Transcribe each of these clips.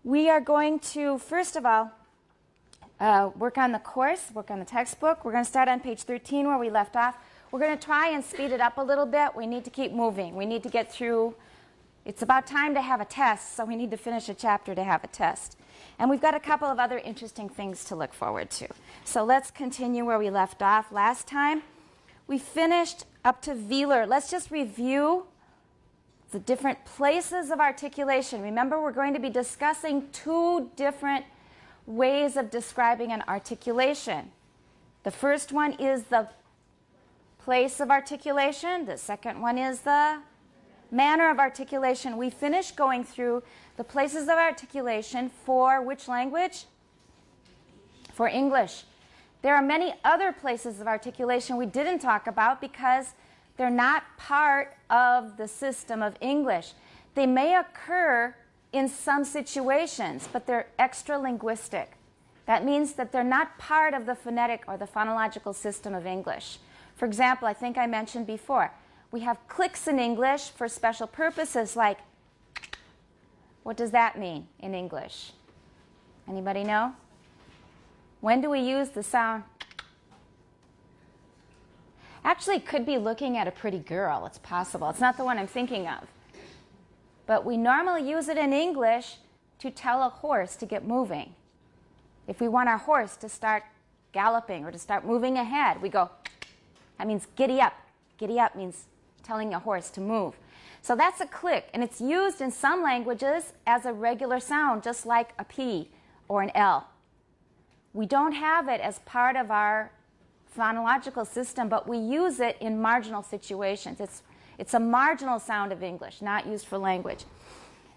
We are going to, first of all, work on the course, work on the textbook. We're going to start on page 13 where we left off. We're going to try and speed it up a little bit. We need to keep moving. We need to get through. It's about time to have a test, so we need to finish a chapter to have a test. And we've got a couple of other interesting things to look forward to. So let's continue where we left off last time. We finished up to velar. Let's just review the different places of articulation. Remember, we're going to be discussing two different ways of describing an articulation. The first one is the place of articulation. The second one is the manner of articulation. We finished going through the places of articulation for which language? For English. There are many other places of articulation we didn't talk about because they're not part of the system of English. They may occur in some situations, but they're extra-linguistic. That means that they're not part of the phonetic or the phonological system of English. For example, I think I mentioned before, we have clicks in English for special purposes like, what does that mean in English? Anybody know? When do we use the sound? Actually, it could be looking at a pretty girl. It's possible. It's not the one I'm thinking of. But we normally use it in English to tell a horse to get moving. If we want our horse to start galloping or to start moving ahead, we go, that means giddy up. Giddy up means telling a horse to move. So that's a click, and it's used in some languages as a regular sound, just like a P or an L. We don't have it as part of our phonological system, but we use it in marginal situations. It's a marginal sound of English, not used for language.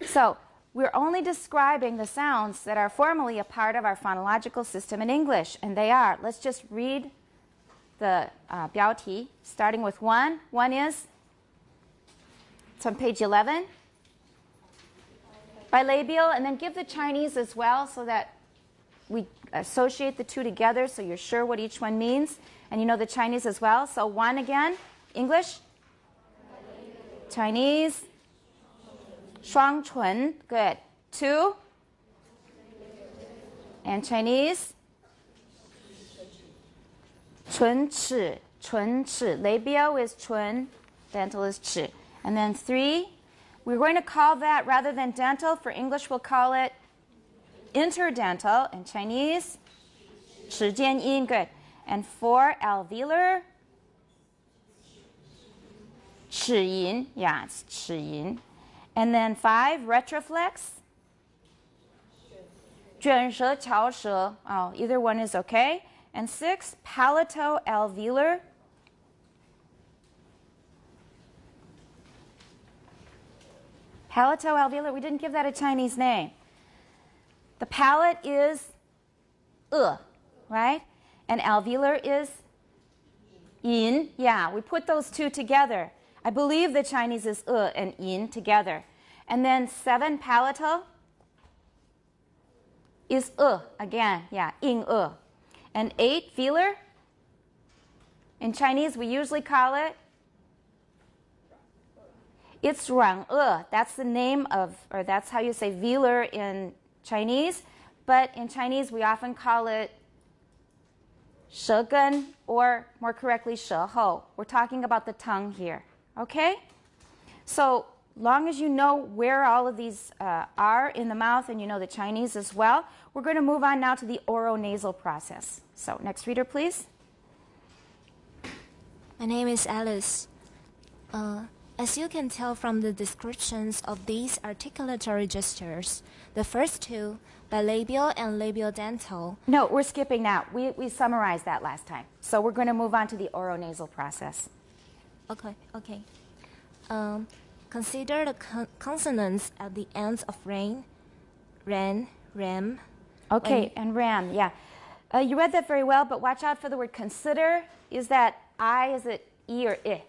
So we're only describing the sounds that are formally a part of our phonological system in English, and they are. Let's just read the 标题, starting with one. One is, it's on page 11, bilabial, and then give the Chinese as well so that we associate the two together so you're sure what each one means, and you know the Chinese as well. So one again, English, Chinese, 双唇, good. Two, and Chinese, 唇齿, 唇齿. Labial is 唇, dental is 齿. And then three, we're going to call that, rather than dental, for English we'll call it interdental. In Chinese, 齿间音, good. And four, alveolar, 齿龈, yeah, it's 齿龈. And then five, retroflex, 卷舌, 翘舌, oh, either one is okay. And six, palato-alveolar, palato-alveolar, we didn't give that a Chinese name. The palate is right? And alveolar is yin. Yeah, we put those two together. I believe the Chinese is and yin together. And then seven, palatal, is again. Yeah, yin. And eight, velar, in Chinese we usually call it, it's 软腭. That's the name of, or that's how you say velar in Chinese, but in Chinese we often call it 舌根, or more correctly 舌后. We're talking about the tongue here, okay? So long as you know where all of these are in the mouth and you know the Chinese as well, we're going to move on now to the oronasal process. So next reader, please. My name is Alice. As you can tell from the descriptions of these articulatory gestures, the first two, bilabial and labiodental. No, we're skipping that. We summarized that last time. So we're going to move on to the oronasal process. Okay. Consider the consonants at the ends of rain, ran, ram. Okay, and ram, yeah. You read that very well, but watch out for the word consider. Is that I, is it E or I?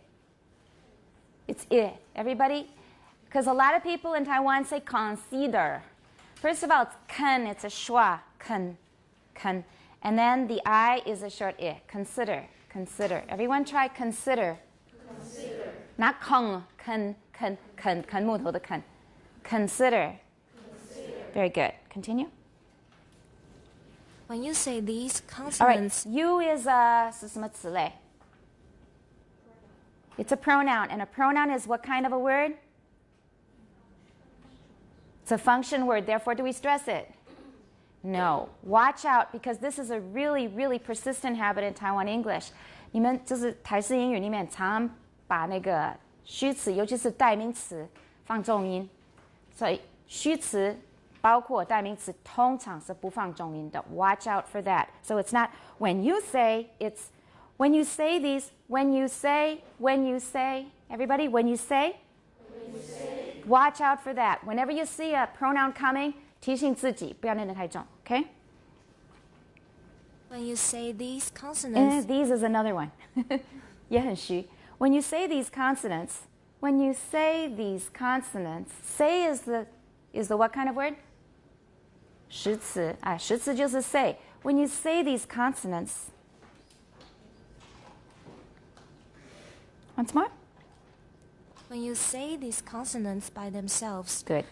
It's I. Everybody? Because a lot of people in Taiwan say consider. First of all, it's kan, it's a schwa, kan. And then the I is a short I. Consider. Everyone try consider. Not kong, kan, 木头的 kan. Consider. Very good. Continue. When you say these All right. consonants, You is 是什么词类? It's a pronoun, and a pronoun is what kind of a word? It's a function word. Therefore, do we stress it? No. Watch out, because this is a really, really persistent habit in Taiwan English. 你们就是台式英语里面常把那个虚词，尤其是代名词放重音，所以虚词包括代名词通常是不放重音的。Watch out for that. So it's not when you say, it's when you say these, when you say, everybody, when you say. Watch out for that. Whenever you see a pronoun coming, 提醒自己不要念得太重, okay? when you say these consonants, These is another one. 也很虚. When you say these consonants, say is the what kind of word? 实词. 实词就是 say. When you say these consonants, once more. when you say these consonants by themselves, Good.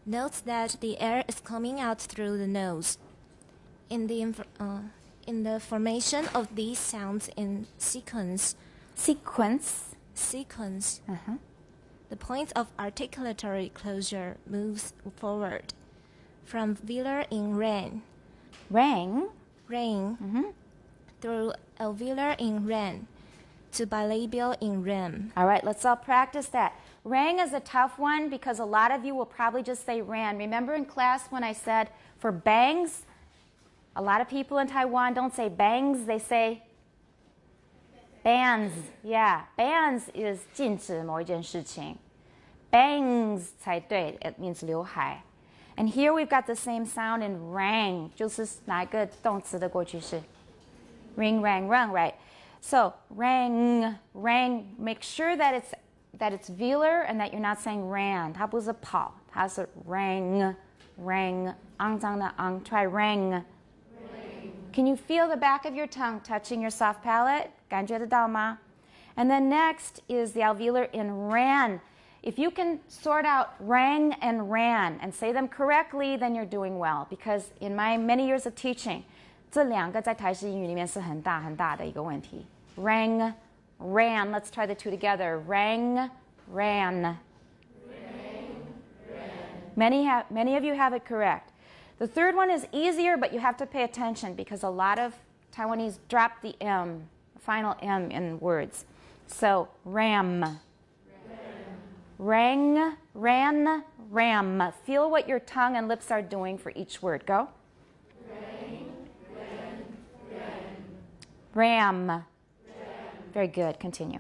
note that the air is coming out through the nose. In the formation of these sounds in sequence, the point of articulatory closure moves forward from velar in Rang. through alveolar in ren to bilabial in rem. All right, let's all practice that. Rang is a tough one because a lot of you will probably just say ran. Remember in class when I said for bangs, a lot of people in Taiwan don't say bangs, they say bands. Yeah, bands is 禁止某一件事情. Bangs 才对, it means 刘海. And here we've got the same sound in rang. 就是哪一个动词的过去式? Ring, rang, rung, right? So rang, make sure that it's velar and that you're not saying ran. 它不是跑, 它是 rang, 肮脏的 ang. Try rang. Can you feel the back of your tongue touching your soft palate? 感觉得到吗? And then next is the alveolar in ran. If you can sort out rang and ran and say them correctly, then you're doing well. Because in my many years of teaching, 这两个在台式英语里面是很大很大的一个问题. Rang, ran. Let's try the two together. Rang, ran. Many of you have it correct. The third one is easier, but you have to pay attention because a lot of Taiwanese drop the M, final M in words. So, ram. Rang, ran, ram. Feel what your tongue and lips are doing for each word. Go. Ram. Very good. Continue.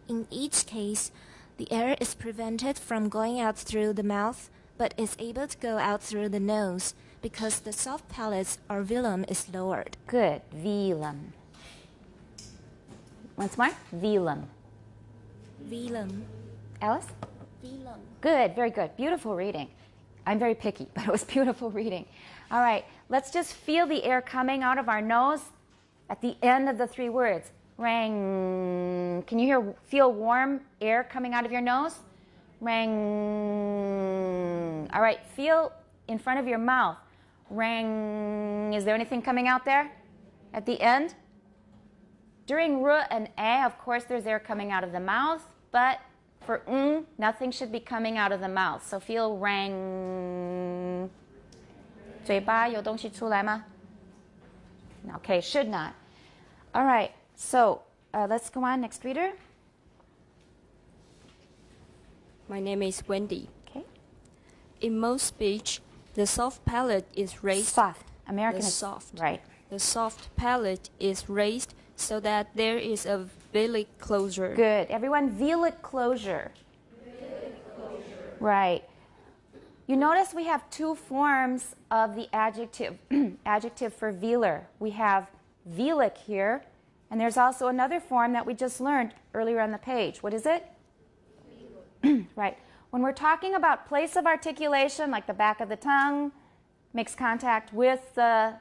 In each case, the air is prevented from going out through the mouth, but is able to go out through the nose because the soft palate or velum is lowered. Good. Velum. Once more. Velum. Alice? Velum. Good. Very good. Beautiful reading. I'm very picky, but it was beautiful reading. All right. Let's just feel the air coming out of our nose at the end of the three words. Rang. Can you feel warm air coming out of your nose? Rang. All right. Feel in front of your mouth. Rang. Is there anything coming out there at the end? During R and A, of course, there's air coming out of the mouth, but for nothing should be coming out of the mouth. So feel rang. 嘴巴有东西出来吗? Okay, should not. All right, so let's go on. Next reader. My name is Wendy. Okay. In most speech, the soft palate is raised. Soft. American The is soft. Right. The soft palate is raised so that there is a velic closure. Good. Everyone, velic closure. Right. You notice we have two forms of the adjective, adjective for velar. We have velic here, and there's also another form that we just learned earlier on the page. What is it? Right. When we're talking about place of articulation, like the back of the tongue makes contact with the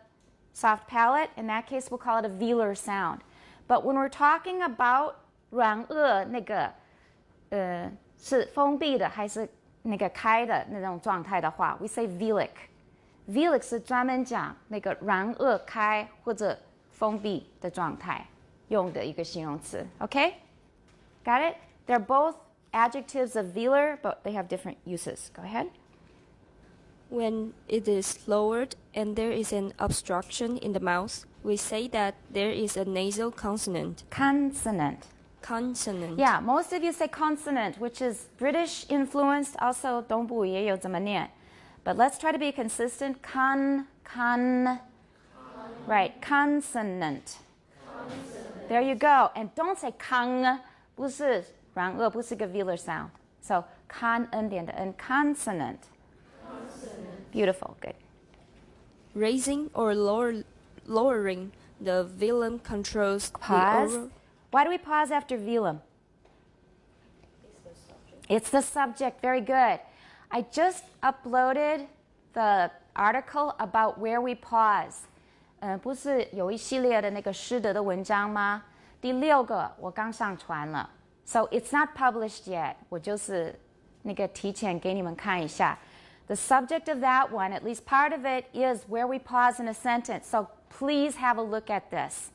soft palate, in that case we'll call it a velar sound. But when we're talking about 软腭那个是封闭的还是那个开的那种状态的话 we say velic。velic 是专门讲那个软腭开或者封闭的状态用的一个形容词 OK got it they're both adjectives of velar but they have different uses go ahead When it is lowered and there is an obstruction in the mouth, we say that there is a nasal consonant. consonant Consonant. yeah most of you say consonant which is British influenced also 东部也有这么念 but let's try to be consistent right consonant there you go and don't say 康不是软腭不是个 velar sound so 看 n 点的 n consonant beautiful good Raising or lowering the velum controls pause the oral. why do we pause after velum it's the subject very good I just uploaded the article about where we pause 不是有一系列的那个师德的文章吗第6个我刚上传了 so it's not published yet 我就是那个提前给你们看一下 the subject of that one at least part of it is where we pause in a sentence so please have a look at this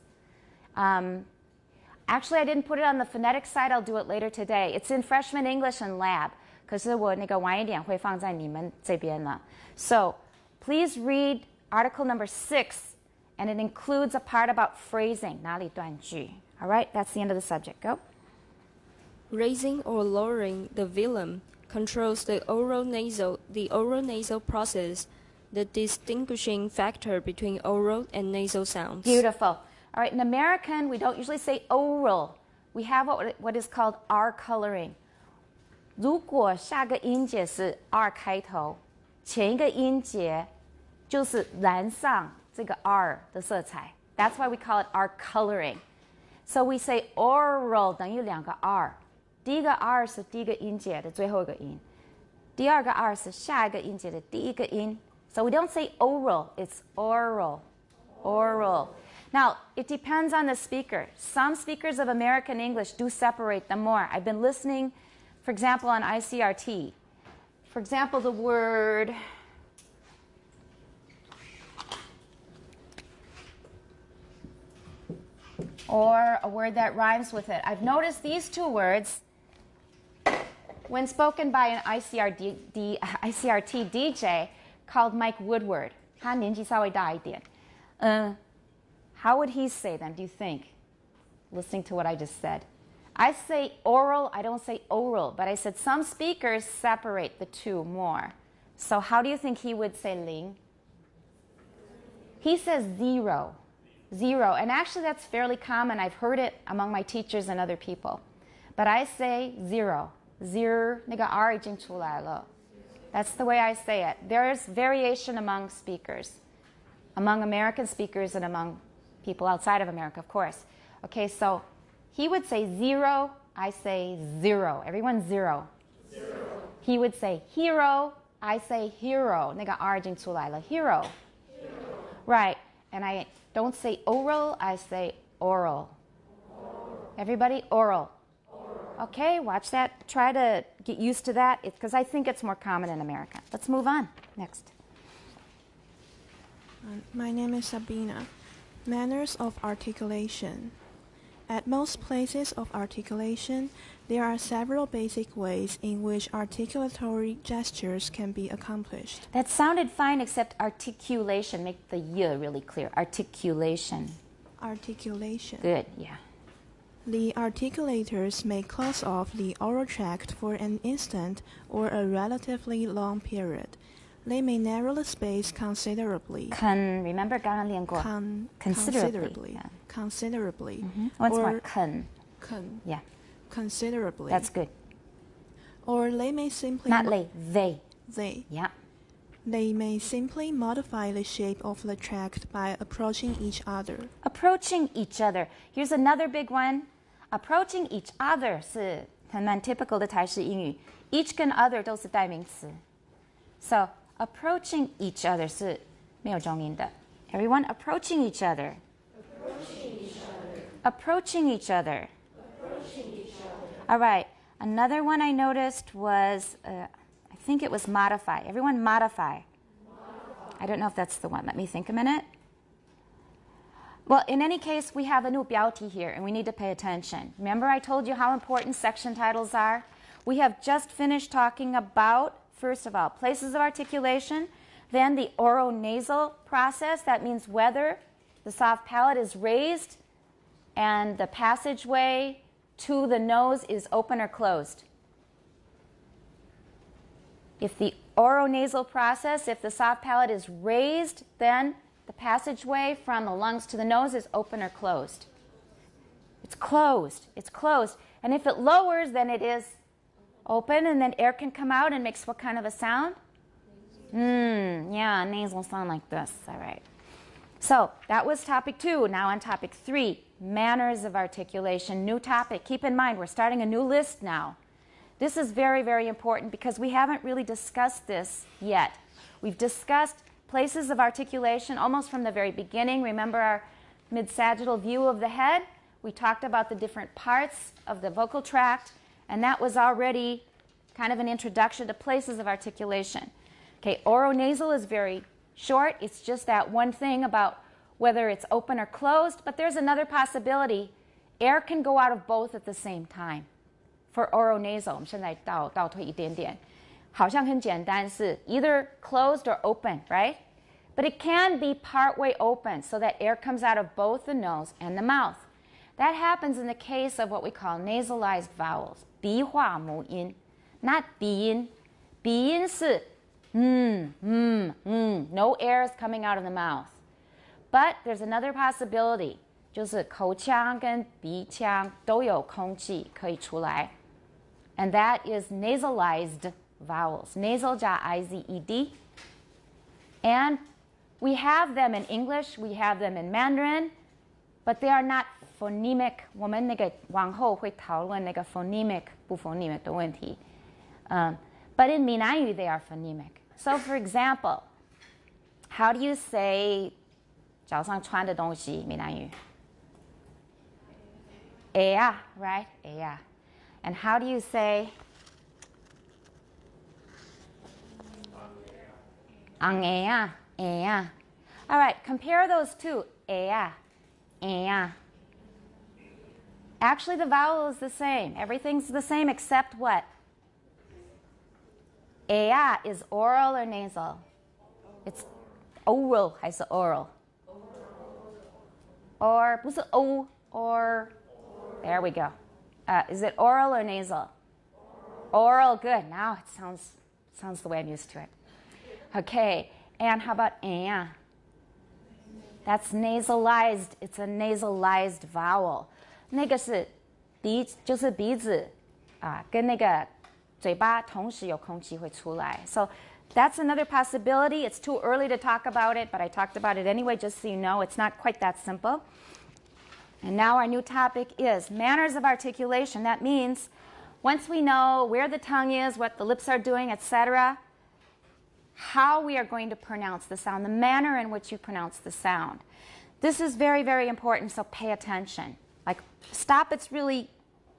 actually I didn't put it on the phonetic side I'll do it later today it's in freshman English and lab 可是我那个晚一点会放在你们这边了 so please read article number 6 and it includes a part about phrasing 哪里断句 all right that's the end of the subject go Raising or lowering the velum controls the oral nasal process, the distinguishing factor between oral and nasal sounds. beautiful all right in American we don't usually say oral we have what is called R coloring 如果下个音节是 R 开头前一个音节就是染上这个 R 的色彩 that's why we call it R coloring so we say oral 等于2个 R 第一个 R 是第一个音节的最后一个音第二个 R 是下一个音节的第一个音 so we don't say oral it's oral now it depends on the speaker some speakers of American English do separate them more I've been listening for example on ICRT for example the word or a word that rhymes with it I've noticed these two words when spoken by an ICRT DJ called Mike Woodward 他年纪稍微大一点 how would he say them do you think listening to what I just said I say oral I don't say oral but I said some speakers separate the two more so how do you think he would say ling he says zero and actually that's fairly common I've heard it among my teachers and other people but I say zero 那个 R 已经出来了 that's the way I say it there's variation among speakers among American speakers and among people outside of America of course okay so he would say zero I say zero everyone zero he would say hero I say hero 那个 R 已经出来了 hero right and I don't say oral I say oral everybody oral okay watch that try to get used to that because I think it's more common in America let's move on next my name is Sabina manners of articulation at most places of articulation there are several basic ways in which articulatory gestures can be accomplished that sounded fine except articulation make the y really clear articulation good yeah the articulators may close off the oral tract for an instant or a relatively long period. They may narrow the space considerably. Remember 刚刚练过 considerably. Yeah. Considerably. Once or, more, yeah. Considerably. That's good. Or they may simply... Not they. They. Yeah. They may simply modify the shape of the tract by approaching each other. Approaching each other. Here's another big one. Approaching each other 是很蛮 typical 的台式英语 each 跟 other 都是代名词 so approaching each other 是没有重音的 everyone approaching each other approaching each other all right another one I noticed was I think it was modify. Everyone modify. I don't know if that's the one. Let me think a minute. Well, in any case, we have a new 标题 here, and we need to pay attention. Remember I told you how important section titles are? We have just finished talking about, first of all, places of articulation, then the oronasal process. That means whether the soft palate is raised and the passageway to the nose is open or closed. If the oronasal process, if the soft palate is raised, then the passageway from the lungs to the nose is open or closed. It's closed. It's closed. And if it lowers, then it is open, and then air can come out and makes what kind of a sound? Yeah, nasal sound like this. All right. So that was topic 2. Now on topic 3, manners of articulation. New topic. Keep in mind, we're starting a new list now. This is very, very important because we haven't really discussed this yet. We've discussed places of articulation almost from the very beginning. Remember our mid-sagittal view of the head? We talked about the different parts of the vocal tract, and that was already kind of an introduction to places of articulation. Okay, oronasal is very short. It's just that one thing about whether it's open or closed, but there's another possibility. Air can go out of both at the same time. For oronasal, 我们现在倒退一点点，好像很简单，是 either closed or open, right? But it can be partway open so that air comes out of both the nose and the mouth. That happens in the case of what we call nasalized vowels, 鼻化母音, not 鼻音. 鼻音是 no air is coming out of the mouth. But there's another possibility, 就是口腔跟鼻腔都有空气可以出来. And that is nasalized vowels. Nasal 加 I-Z-E-D. And we have them in English, we have them in Mandarin, but they are not phonemic. 我们那个往后会讨论那个 phonemic 不 phonemic 的问题. But in 闽南语 they are phonemic. So for example, how do you say 脚上穿的东西闽南语? 鞋啊, right? 鞋啊. And how do you say 昂鞋啊, 鞋啊? All right, compare those two. 鞋啊, 鞋啊. Actually, the vowel is the same. Everything's the same except what? 鞋啊 is oral or nasal? It's oral 还是 oral? Or 不是 o or there we go. Is it oral or nasal? Oral, good. Now it sounds the way I'm used to it. Okay, and how about 哎呀? That's nasalized. It's a nasalized vowel. 那个是鼻，就是鼻子啊，跟那个嘴巴同时有空气会出来. So that's another possibility. It's too early to talk about it, but I talked about it anyway, just so you know. It's not quite that simple. And now our new topic is manners of articulation. That means once we know where the tongue is, what the lips are doing, etc., how we are going to pronounce the sound, the manner in which you pronounce the sound. This is very, very important, so pay attention. Like, stop, it's really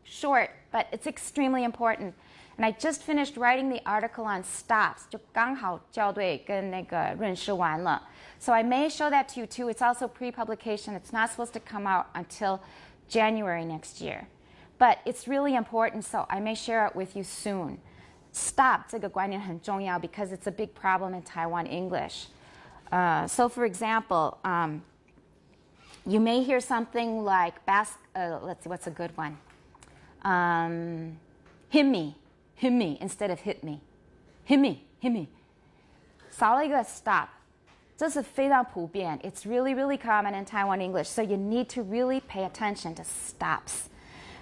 short, but it's extremely important. And I just finished writing the article on stops. 就刚好校对跟那个润饰完了. So I may show that to you too. It's also pre-publication. It's not supposed to come out until January next year. But it's really important, so I may share it with you soon. Stop 这个观念很重要 because it's a big problem in Taiwan English. So for example, you may hear something like, let's see, what's a good one? Hit me instead of hit me. Hit me. 少了一个 stop. 这是非常普遍. It's really, really common in Taiwan English. So you need to really pay attention to stops.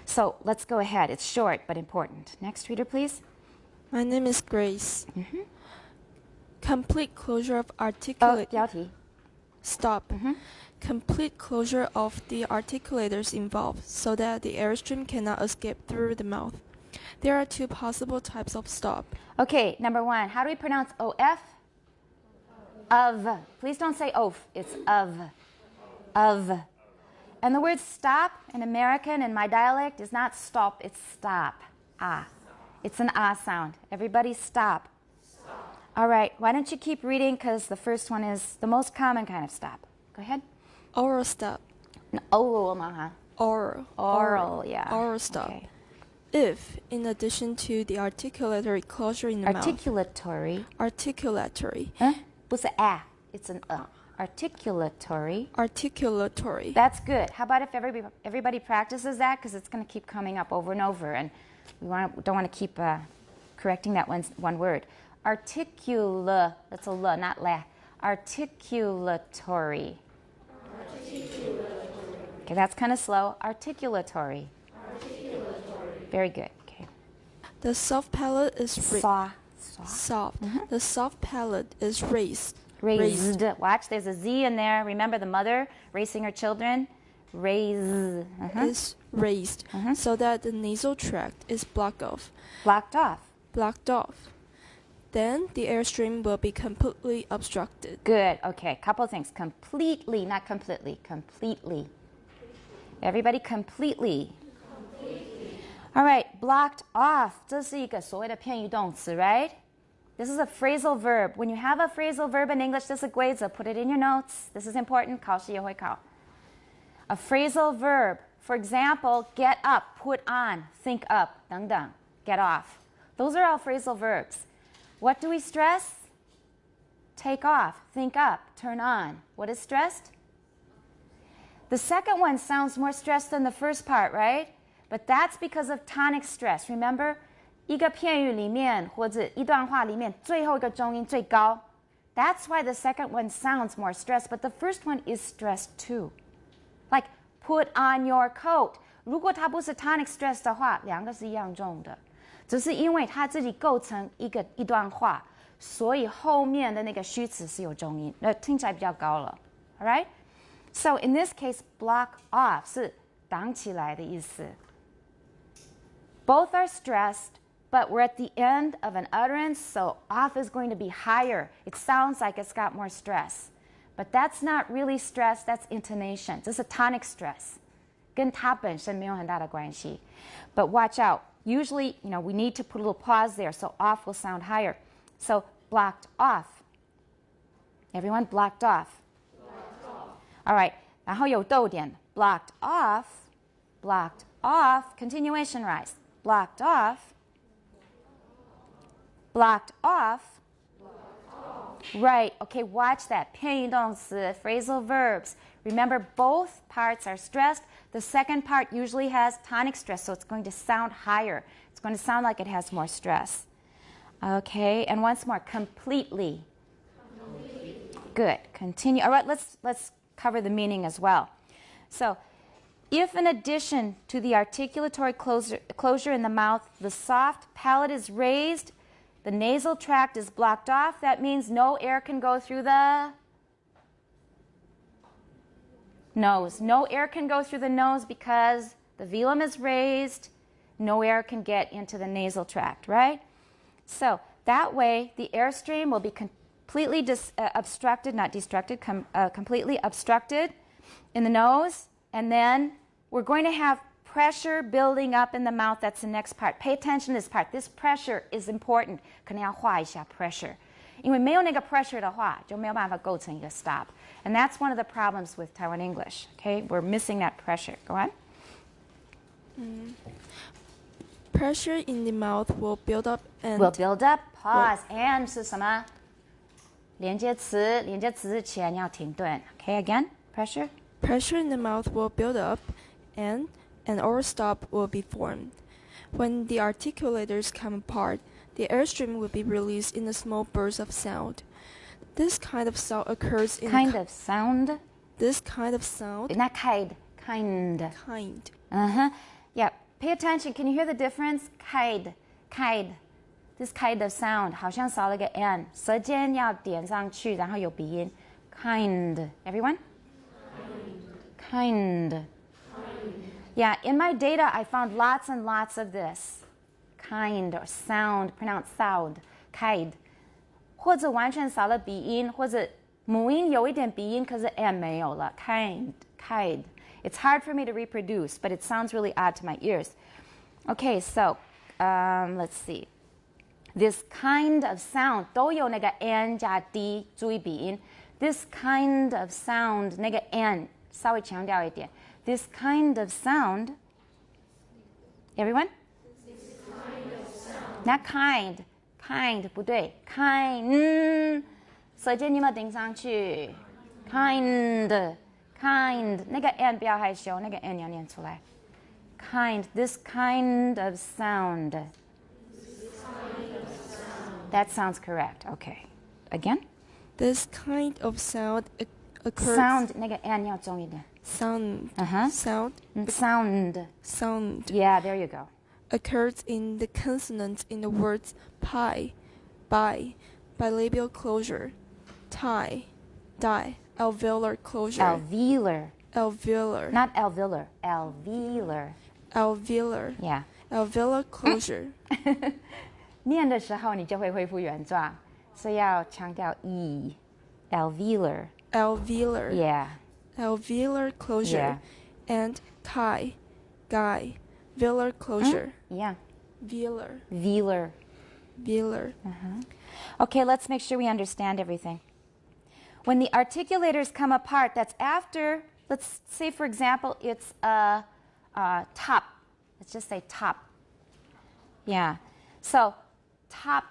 So let's go ahead. It's short but important. Next reader, please. My name is Grace. Complete closure of articulate. 标题. Stop. Complete closure of the articulators involved so that the airstream cannot escape through the mouth. There are two possible types of stop. Okay, number 1. How do we pronounce OF? Of. Please don't say oaf. It's of. Of. And the word stop in American, in my dialect, is not stop. It's stop. Ah. It's an ah sound. Everybody stop. All right, why don't you keep reading because the first one is the most common kind of stop. Go ahead. Oral stop. Oral, huh? Oral, yeah. Oral stop. Okay. If, in addition to the articulatory closure in the Articulatory. Articulatory. 不是 a, it's an Articulatory. Articulatory. That's good. How about if everybody practices that? Because it's going to keep coming up over and over, and we don't want to keep correcting that one word. Articula, that's a l, not la. Articulatory. Okay, that's kind of slow. Articulatory. Very good. Okay. The soft palate is Soft. soft. The soft palate is raised. Raised. Watch, there's a Z in there. Remember the mother raising her children? Raise. Is raised so that the nasal tract is blocked off. Blocked off. Blocked off. Then the airstream will be completely obstructed. Good. Okay, couple of things. Completely, not completely. Completely. Everybody completely. All right, blocked off. 这是一个所谓的片语动词, right? This is a phrasal verb. When you have a phrasal verb in English, 这是规则. Put it in your notes. This is important. 考试也会考. A phrasal verb. For example, get up, put on, think up, 等等, get off. Those are all phrasal verbs. What do we stress? Take off, think up, turn on. What is stressed? The second one sounds more stressed than the first part, right? But that's because of tonic stress. Remember, 一个片语里面或者一段话里面最后一个重音最高. That's why the second one sounds more stressed, but the first one is stressed too. Like, put on your coat. 如果它不是 tonic stress 的话，两个是一样重的。只是因为它自己构成一段话，所以后面的那个虚词是有重音，那听起来比较高了。All right? So in this case, block off 是挡起来的意思。Both are stressed, but we're at the end of an utterance, so off is going to be higher. It sounds like it's got more stress. But that's not really stress, that's intonation. 这是 tonic stress. 跟它本身没有很大的关系。But watch out. Usually, we need to put a little pause there, so off will sound higher. So, blocked off. Everyone, blocked off. Blocked off. All right. 然后有逗点. Blocked off. Blocked off. Continuation rise. Blocked off. Blocked off. Right. Okay, watch that. 片语动词, phrasal verbs. Remember, both parts are stressed. The second part usually has tonic stress, so it's going to sound higher. It's going to sound like it has more stress. Okay, and once more, completely. Good. Continue. All right, let's cover the meaning as well. So, if in addition to the articulatory closure in the mouth, the soft palate is raised, the nasal tract is blocked off, that means no air can go through the nose. No air can go through the nose because the velum is raised. No air can get into the nasal tract, right? So that way, the airstream will be completely obstructed, not destructed, completely obstructed in the nose. And then we're going to have pressure building up in the mouth. That's the next part. Pay attention to this part. This pressure is important. 可能要画一下 pressure. 因为没有那个 pressure 的话，就没有办法构成一个 stop. And that's one of the problems with Taiwan English. Okay, we're missing that pressure. Go on. Pressure in the mouth will build up and Will build up. Pause. And 是什么？连接词，连接词前要停顿。Okay, again. Pressure. Pressure in the mouth will build up and an oral stop will be formed. When the articulators come apart, the airstream will be released in a small burst of sound. This kind of sound occurs in Kind of sound. This kind of sound. Not kind. Kind. Kind. Yeah. Pay attention. Can you hear the difference? Kind. Kind. This kind of sound 好像少了一个 n， 舌尖要点上去，然后有鼻音。Kind. Everyone? Kind. Yeah, in my data, I found lots and lots of this. Kind or sound, pronounced sound. Kind. 或者完全少了鼻音，或者母音有一点鼻音，可是 n 没有了。Kind. Kind. It's hard for me to reproduce, but it sounds really odd to my ears. Okay, so let's see. This kind of sound 都有那个 n 加 d， 注意鼻音。This kind of sound 那个 n 稍微强调一点。This kind of sound. Everyone? Not kind. Kind 不对 kind 舌尖有没有顶上去 kind 那个 n 不要害羞，那个 n 要念出来 kind. This kind of sound. That sounds correct. Okay. Again? This kind of sound occurs. Sound 那个 n 要重一点 Sound. Sound. Sound. Yeah, there you go. Occurs in the consonants in the words pie, by, bilabial closure, tie, die, alveolar closure. Alveolar. Alveolar. Not alveolar. Alveolar. Alveolar. Yeah. Alveolar closure. 念的时候你就会恢复原状，所以要强调 e. Alveolar. Alveolar. Yeah. Alveolar closure. And chi, guy, velar closure. Yeah. Velar. Velar. Velar. Okay, let's make sure we understand everything. When the articulators come apart, that's after, let's say, for example, it's a top. Let's just say top. Yeah. So, top,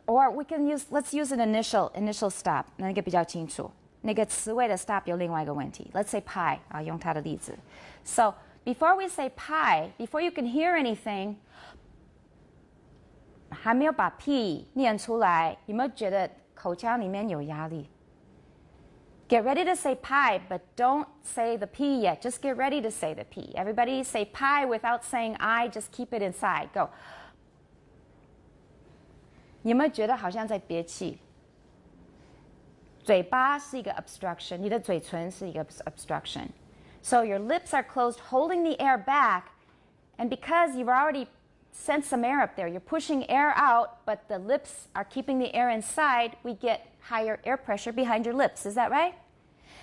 or we can use, let's use an initial stop. 那个比较清楚。那个词尾的 stop 有另外一个问题。Let's say pie. 啊，用它的例子。So, before we say pie, before you can hear anything, 还没有把 p 念出来，有没有觉得口腔里面有压力？ Get ready to say pie, but don't say the p yet. Just get ready to say the p. Everybody say pie without saying I. Just keep it inside. Go. 有没有觉得好像在憋气？嘴巴是一个 obstruction， 你的嘴唇是一个 obstruction. So your lips are closed, holding the air back, and because you've already sent some air up there, you're pushing air out, but the lips are keeping the air inside, we get higher air pressure behind your lips. Is that right?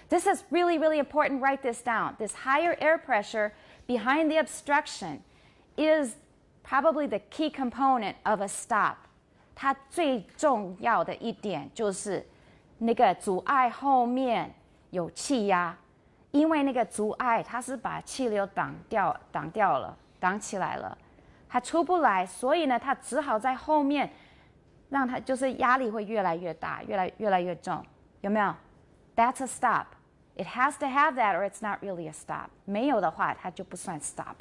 This is really, really important. Write this down. This higher air pressure behind the obstruction is probably the key component of a stop. 它最重要的一点就是那个阻碍后面有气压，因为那个阻碍它是把气流挡起来了，它出不来，所以呢，它只好在后面让它就是压力会越来越大，越来越重，有没有 ？That's a stop. It has to have that, or it's not really a stop. 没有的话，它就不算 stop.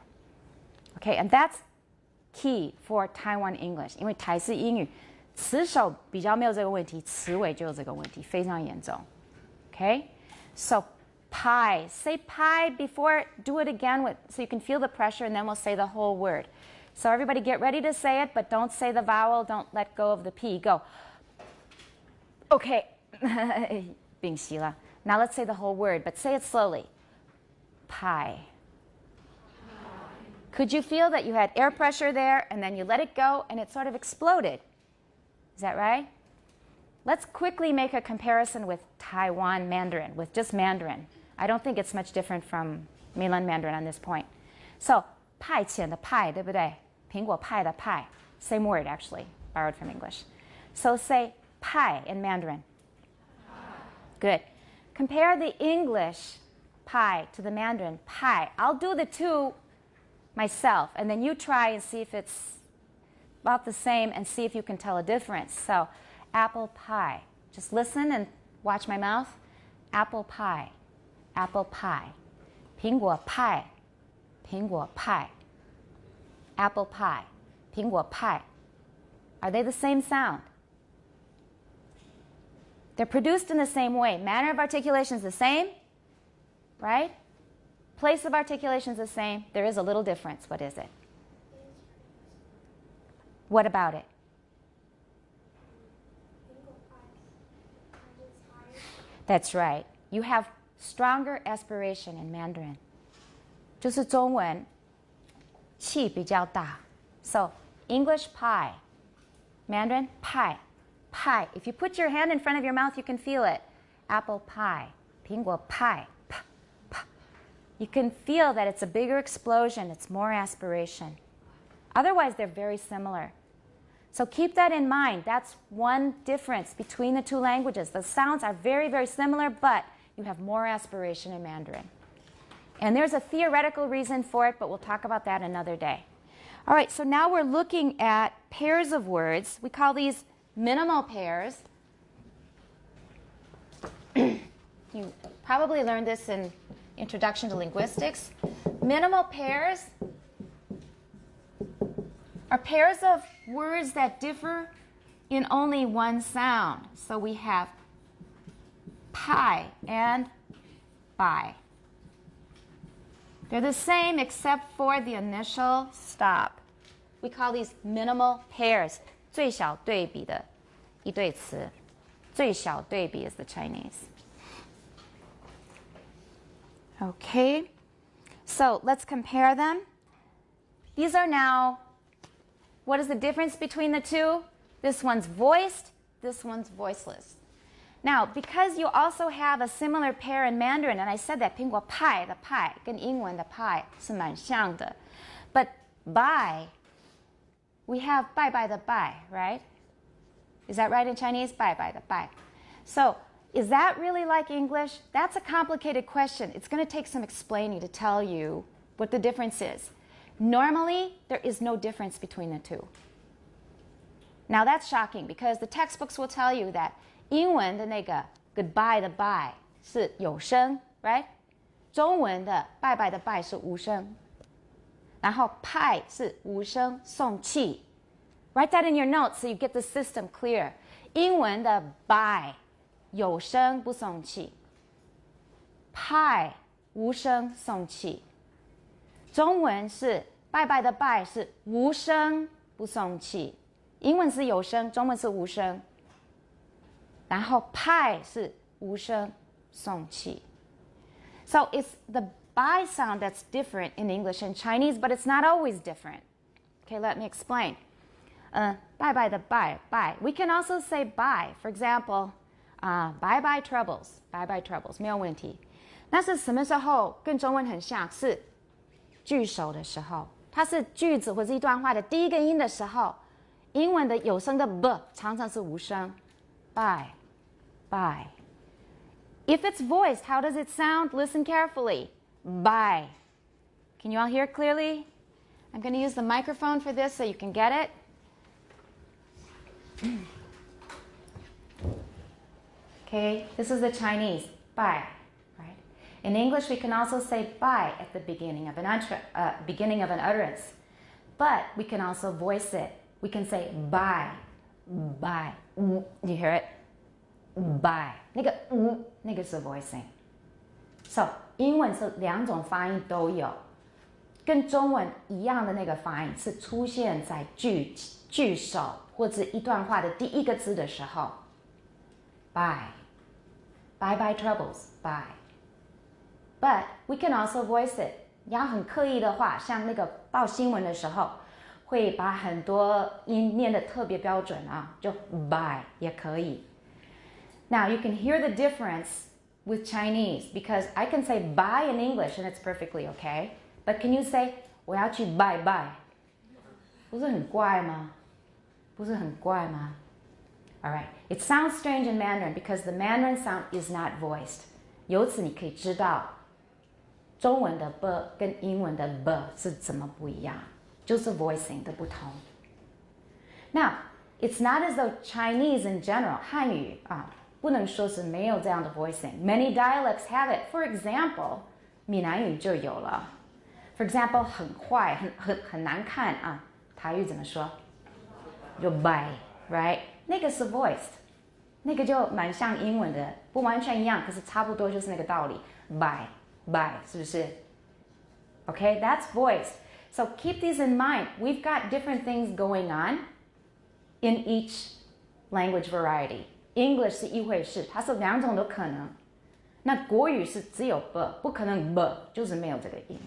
Okay, and that's key for Taiwan English. 因为台式英语词首比较没有这个问题，词尾就有这个问题，非常严重。Okay, so pie. Say pie before. Do it again so you can feel the pressure, and then we'll say the whole word. So everybody get ready to say it, but don't say the vowel. Don't let go of the p. Go. Okay. 屏息了。Now let's say the whole word, but say it slowly. Pie. Could you feel that you had air pressure there, and then you let it go, and it sort of exploded? Is that right? Let's quickly make a comparison with Taiwan Mandarin, with just Mandarin. I don't think it's much different from mainland Mandarin on this point. So, 派遣的派，对不对？苹果派的派， same word actually, borrowed from English. So say pie in Mandarin. Good. Compare the English pie to the Mandarin pie. I'll do the two myself, and then you try and see if it's about the same and see if you can tell a difference. So, apple pie. Just listen and watch my mouth. Apple pie. Apple pie. 苹果派. 苹果派. Apple pie. 苹果派. Are they the same sound? They're produced in the same way. Manner of articulation is the same, right? Place of articulation is the same. There is a little difference. What is it? What about it? That's right. You have stronger aspiration in Mandarin. 就是中文气比较大. So, English pie. Mandarin pie. Pie. If you put your hand in front of your mouth, you can feel it. Apple pie. 苹果派. You can feel that it's a bigger explosion. It's more aspiration. Otherwise, they're very similar. So keep that in mind. That's one difference between the two languages. The sounds are very, very similar, but you have more aspiration in Mandarin. And there's a theoretical reason for it, but we'll talk about that another day. All right, so now we're looking at pairs of words. We call these minimal pairs. You probably learned this in Introduction to Linguistics. Minimal pairs are pairs of words that differ in only one sound. So we have pie and bai. They're the same except for the initial stop. We call these minimal pairs. 最小对比的一对词。最小对比 is the Chinese. Okay, so let's compare them. These are now, what is the difference between the two? This one's voiced, this one's voiceless. Now, because you also have a similar pair in Mandarin, and I said that 苹果派的派跟英文的派是蛮像的, but bye, we have bye bye the bye, right? Is that right in Chinese? Bye bye the bye. So, is that really like English? That's a complicated question. It's going to take some explaining to tell you what the difference is. Normally, there is no difference between the two. Now, that's shocking because the textbooks will tell you that 英文的那个 goodbye 的 bye 是有声 right? 中文的拜拜的拜是无声，然后派是无声送气。Write that in your notes so you get the system clear. 英文的 bye 有声不送气，派无声送气。中文是拜拜的拜是无声不送气，英文是有声，中文是无声。然后派是无声送气。So it's the bye sound that's different in English and Chinese, but it's not always different. Okay, let me explain. Bye bye the bye, bye. We can also say bye. For example, bye bye troubles, bye bye troubles, 没有问题。那是什么时候跟中文很像？是句首的时候，它是句子或是一段话的第一个音的时候，英文的有声的 b 常常是无声。Bye, bye. If it's voiced, how does it sound? Listen carefully. Bye. Can you all hear clearly? I'm going to use the microphone for this so you can get it. Okay, this is the Chinese. Bye. Right? In English, we can also say bye at the beginning of an utterance. But we can also voice it. We can say bye, bye. Do you hear it? Bye. 那个是 voicing. So, 英文是两种发音都有，跟中文一样的那个发音是出现在句首或者一段话的第一个字的时候。Bye. Bye bye troubles. Bye. But we can also voice it. 你要很刻意的话，像那个报新闻的时候，会把很多音念得特别标准啊，就 bye 也可以。Now you can hear the difference with Chinese because I can say bye in English and it's perfectly okay. But can you say 我要去 bye bye? 不是很怪吗？不是很怪吗？ All right. It sounds strange in Mandarin because the Mandarin sound is not voiced. 由此你可以知道中文的 b 跟英文的 b 是怎么不一样，就是 voicing 的不同。Now, it's not as though Chinese in general, 汉语啊，不能说是没有这样的 voicing. Many dialects have it. For example, 闽南语就有了。For example, 很坏，很难看啊，台语怎么说？就 bye, right? 那个是 voiced， 那个就蛮像英文的，不完全一样，可是差不多就是那个道理。Bye, bye， 是不是 ？Okay, that's voiced. So keep these in mind. We've got different things going on in each language variety. English 是一回事，它是两种都可能。那国语是只有 b， 不可能 b 就是没有这个音。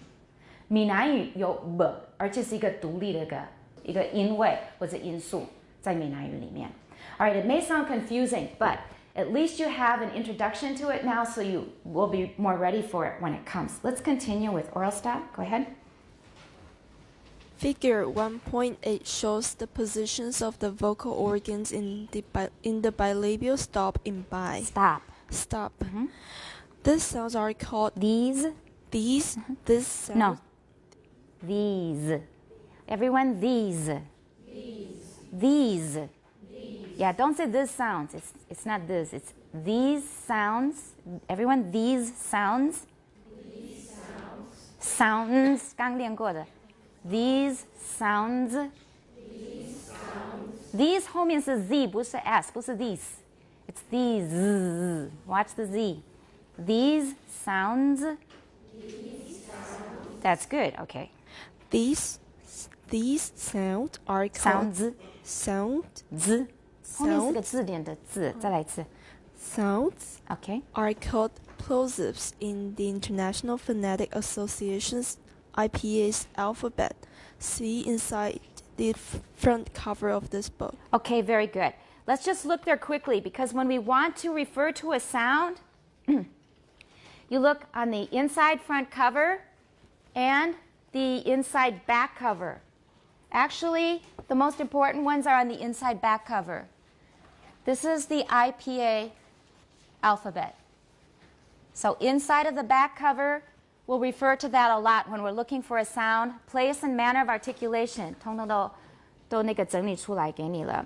闽南语有 b， 而且是一个独立的一个音位或者音素在闽南语里面。All right, it may sound confusing, but at least you have an introduction to it now, so you will be more ready for it when it comes. Let's continue with oral stop. Go ahead. Figure 1.8 shows the positions of the vocal organs in the bilabial stop in bi. Stop. Stop. Mm-hmm. These sounds are called These. these. Mm-hmm. This sound. No. These. Everyone, these. These. Yeah, don't say this sounds. It's not this. It's these sounds. Everyone, these sounds. Sounds. 刚练过的. These sounds. These 后面是 z 不是 s 不是 these. It's these. Watch the z. These sounds. That's good. Okay. These sounds are called Sounds. sound. 字后面是个字典的字，再来一次。 Sounds Okay. are called plosives in the International Phonetic Association's IPA's alphabet. See inside the front cover of this book. Okay, very good. Let's just look there quickly because when we want to refer to a sound, you look on the inside front cover and the inside back cover. Actually, the most important ones are on the inside back cover. This is the IPA alphabet. So inside of the back cover, we'll refer to that a lot when we're looking for a sound, place and manner of articulation. 通通都那个整理出来给你了。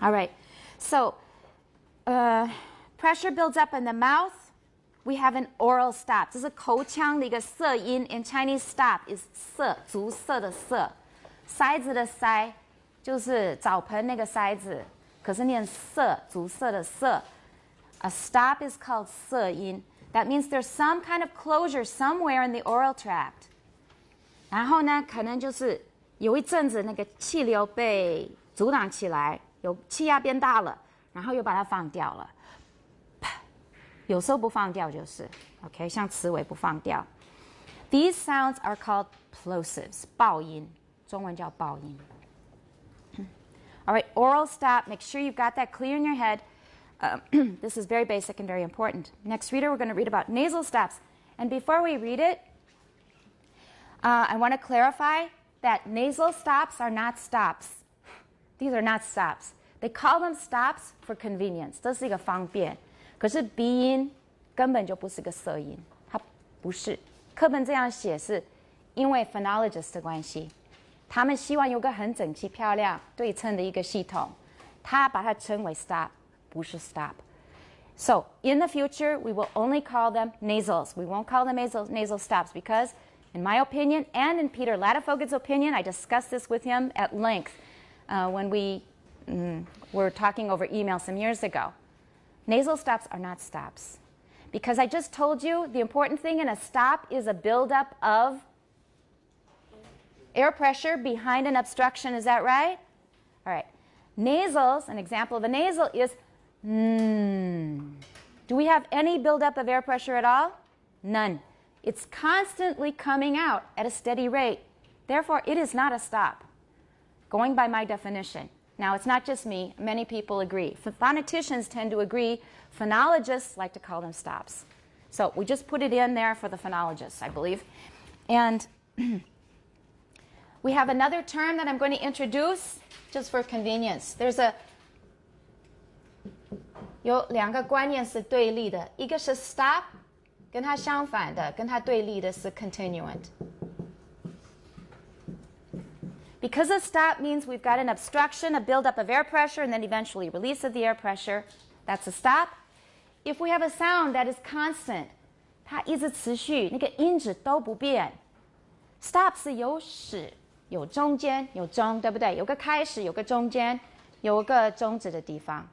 All right. So pressure builds up in the mouth. We have an oral stop. 这是口腔的一个塞音。In Chinese, stop is 塞，足塞的塞。塞子的塞就是澡盆那个塞子，可是念塞，足塞的塞。A stop is called 塞音。That means there's some kind of closure somewhere in the oral tract. 然后呢，可能就是有一阵子那个气流被阻挡起来，有气压变大了，然后又把它放掉了。有时候不放掉就是 ，OK， 像词尾不放掉。These sounds are called plosives， 爆音，中文叫爆音。All right, oral stop. Make sure you've got that clear in your head. This is very basic and very important. Next reader, we're going to read about nasal stops. And before we read it, I want to clarify that nasal stops are not stops. These are not stops. They call them stops for convenience. 这是一个方便。可是鼻音根本就不是个塞音，它不是。课本这样写是因为 phonologist 的关系，他们希望有个很整齐、漂亮、对称的一个系统，他把它称为 stop， 不是 stop。So in the future, we will only call them nasals. We won't call them nasal stops because, in my opinion, and in Peter Ladefoged's opinion, I discussed this with him at length when we were talking over email some years ago. Nasal stops are not stops. Because I just told you the important thing in a stop is a buildup of air pressure behind an obstruction. Is that right? All right. Nasals, an example of a nasal is Do we have any buildup of air pressure at all? None. It's constantly coming out at a steady rate. Therefore, it is not a stop, going by my definition. Now, it's not just me. Many people agree. Phoneticians tend to agree. Phonologists like to call them stops. So we just put it in there for the phonologists, I believe. And we have another term that I'm going to introduce just for convenience.有两个观念是对立的，一个是 stop， 跟它相反的，跟它对立的是 continuant. Because a stop means we've got an obstruction, a buildup of air pressure, and then eventually release of the air pressure. That's a stop. If we have a sound that is constant, 它一直持续，那个音质都不变。Stop 是有始、有中间、有终，对不对？有个开始，有个中间，有个终止的地方。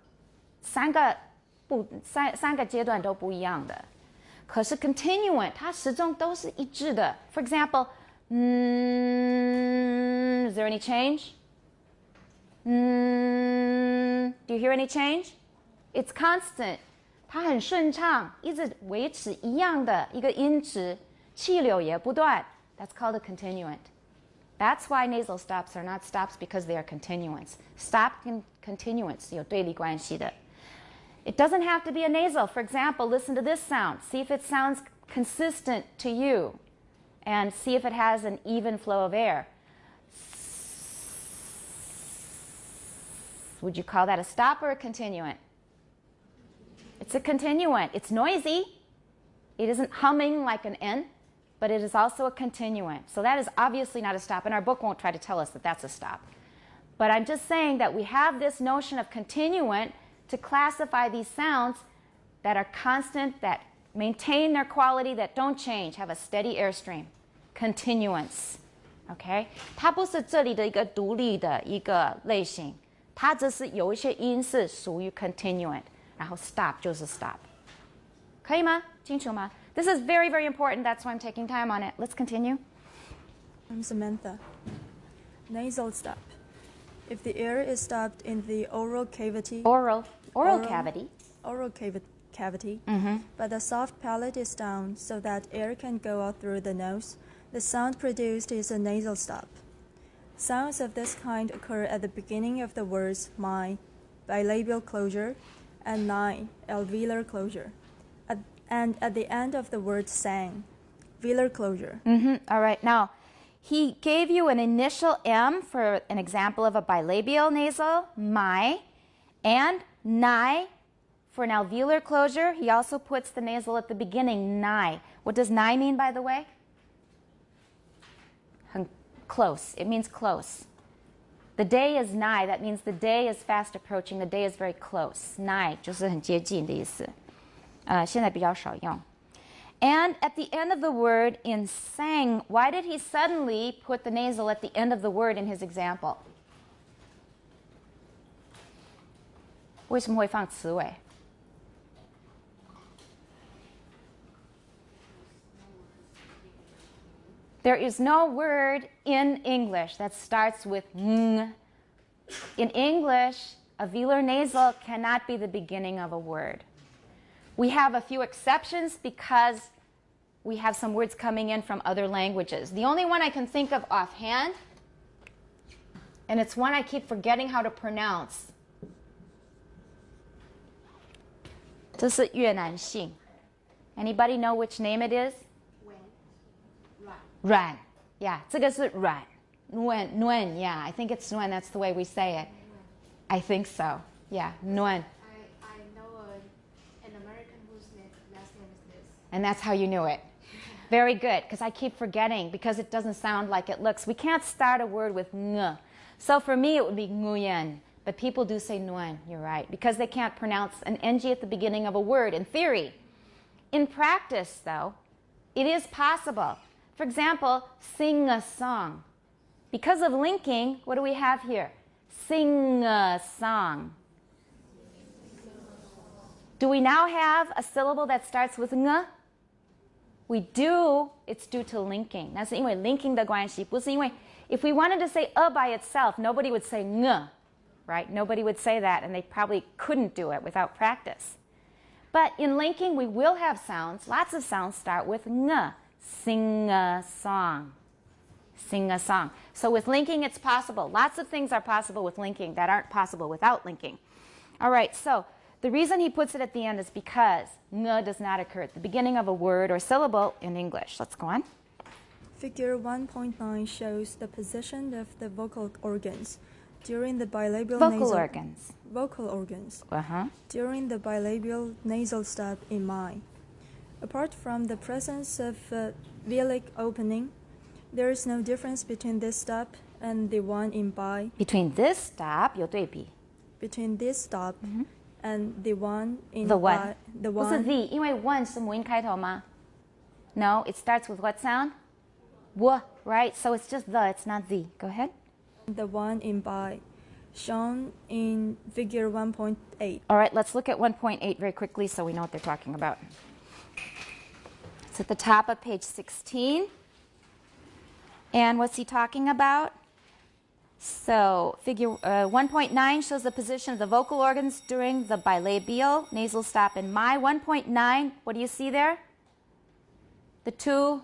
三个阶段都不一样的。可是 continuant 它始终都是一致的。For example, is there any change? Do you hear any change? It's constant. 它很顺畅，一直维持一样的一个音质，气流也不断。That's called a continuant. That's why nasal stops are not stops because they are continuants. Stop and continuants 有对立关系的。It doesn't have to be a nasal. For example, listen to this sound. See if it sounds consistent to you. and see if it has an even flow of air. Would you call that a stop or a continuant? It's a continuant. It's noisy. It isn't humming like an N, but it is also a continuant. So that is obviously not a stop, and our book won't try to tell us that that's a stop. But I'm just saying that we have this notion of continuant to classify these sounds that are constant, that maintain their quality, that don't change, have a steady airstream. Continuants. Okay? 它不是这里的一个独立的一个类型，它只是有一些音是属于 continuant， 然后 stop 就是 stop。可以吗？清楚吗？ This is very, very important. That's why I'm taking time on it. Let's continue. I'm Samantha. Nasal stop. If the air is stopped in the oral cavity. Oral cavity. Oral cavity. But the soft palate is down so that air can go out through the nose. The sound produced is a nasal stop. Sounds of this kind occur at the beginning of the words my, bilabial closure, and nine, alveolar closure, and at the end of the word sang, velar closure. All right. Now, he gave you an initial M for an example of a bilabial nasal, my, and nai for an alveolar closure. He also puts the nasal at the beginning, nai. What does nai mean, by the way? Close. It means close. The day is nigh. That means the day is fast approaching. The day is very close. Nigh 就是很接近的意思。现在比较少用。And at the end of the word in sang, why did he suddenly put the nasal at the end of the word in his example? 为什么会放词尾？ There is no word in English that starts with ng. In English, a velar nasal cannot be the beginning of a word. We have a few exceptions because we have some words coming in from other languages. The only one I can think of offhand, and it's one I keep forgetting how to pronounce. 这是越南性. Anybody know which name it is? 软. Yeah, 这个是软. Nguyen, yeah, I think it's Nguyen. That's the way we say it. I think so. Yeah, Nguyen. I know an American whose last name is this. And that's how you knew it. Very good, because I keep forgetting because it doesn't sound like it looks. We can't start a word with ng. So for me, it would be Nguyen. But people do say Nguyen, you're right, because they can't pronounce an ng at the beginning of a word in theory. In practice, though, it is possible. For example, sing a song. Because of linking, what do we have here? Sing a song. Do we now have a syllable that starts with ng? We do. It's due to linking. 那是因为 linking 的关系，不是因为 if we wanted to say a by itself, nobody would say ng, right? Nobody would say that, and they probably couldn't do it without practice. But in linking, we will have sounds. Lots of sounds start with ng. Sing a song. Sing a song. So with linking, it's possible. Lots of things are possible with linking that aren't possible without linking. All right, so the reason he puts it at the end is because ng does not occur at the beginning of a word or syllable in English. Let's go on. Figure 1.9 shows the position of the vocal organs during the bilabial vocal organs during the bilabial nasal stop in my. Apart from the presence of velar opening, there is no difference between this stop and the one in by. Between this stop 有对比 Between this stop and the one in The by. one. The 不是 one. the 因为 one 是母音开头吗 No, it starts with what sound? W, right? So it's just the, it's not the. Go ahead. The one in by, shown in figure 1.8. All right, let's look at 1.8 very quickly so we know what they're talking about. It's at the top of page 16. And what's he talking about? So figure 1.9 shows the position of the vocal organs during the bilabial nasal stop in my. 1.9, what do you see there? The two.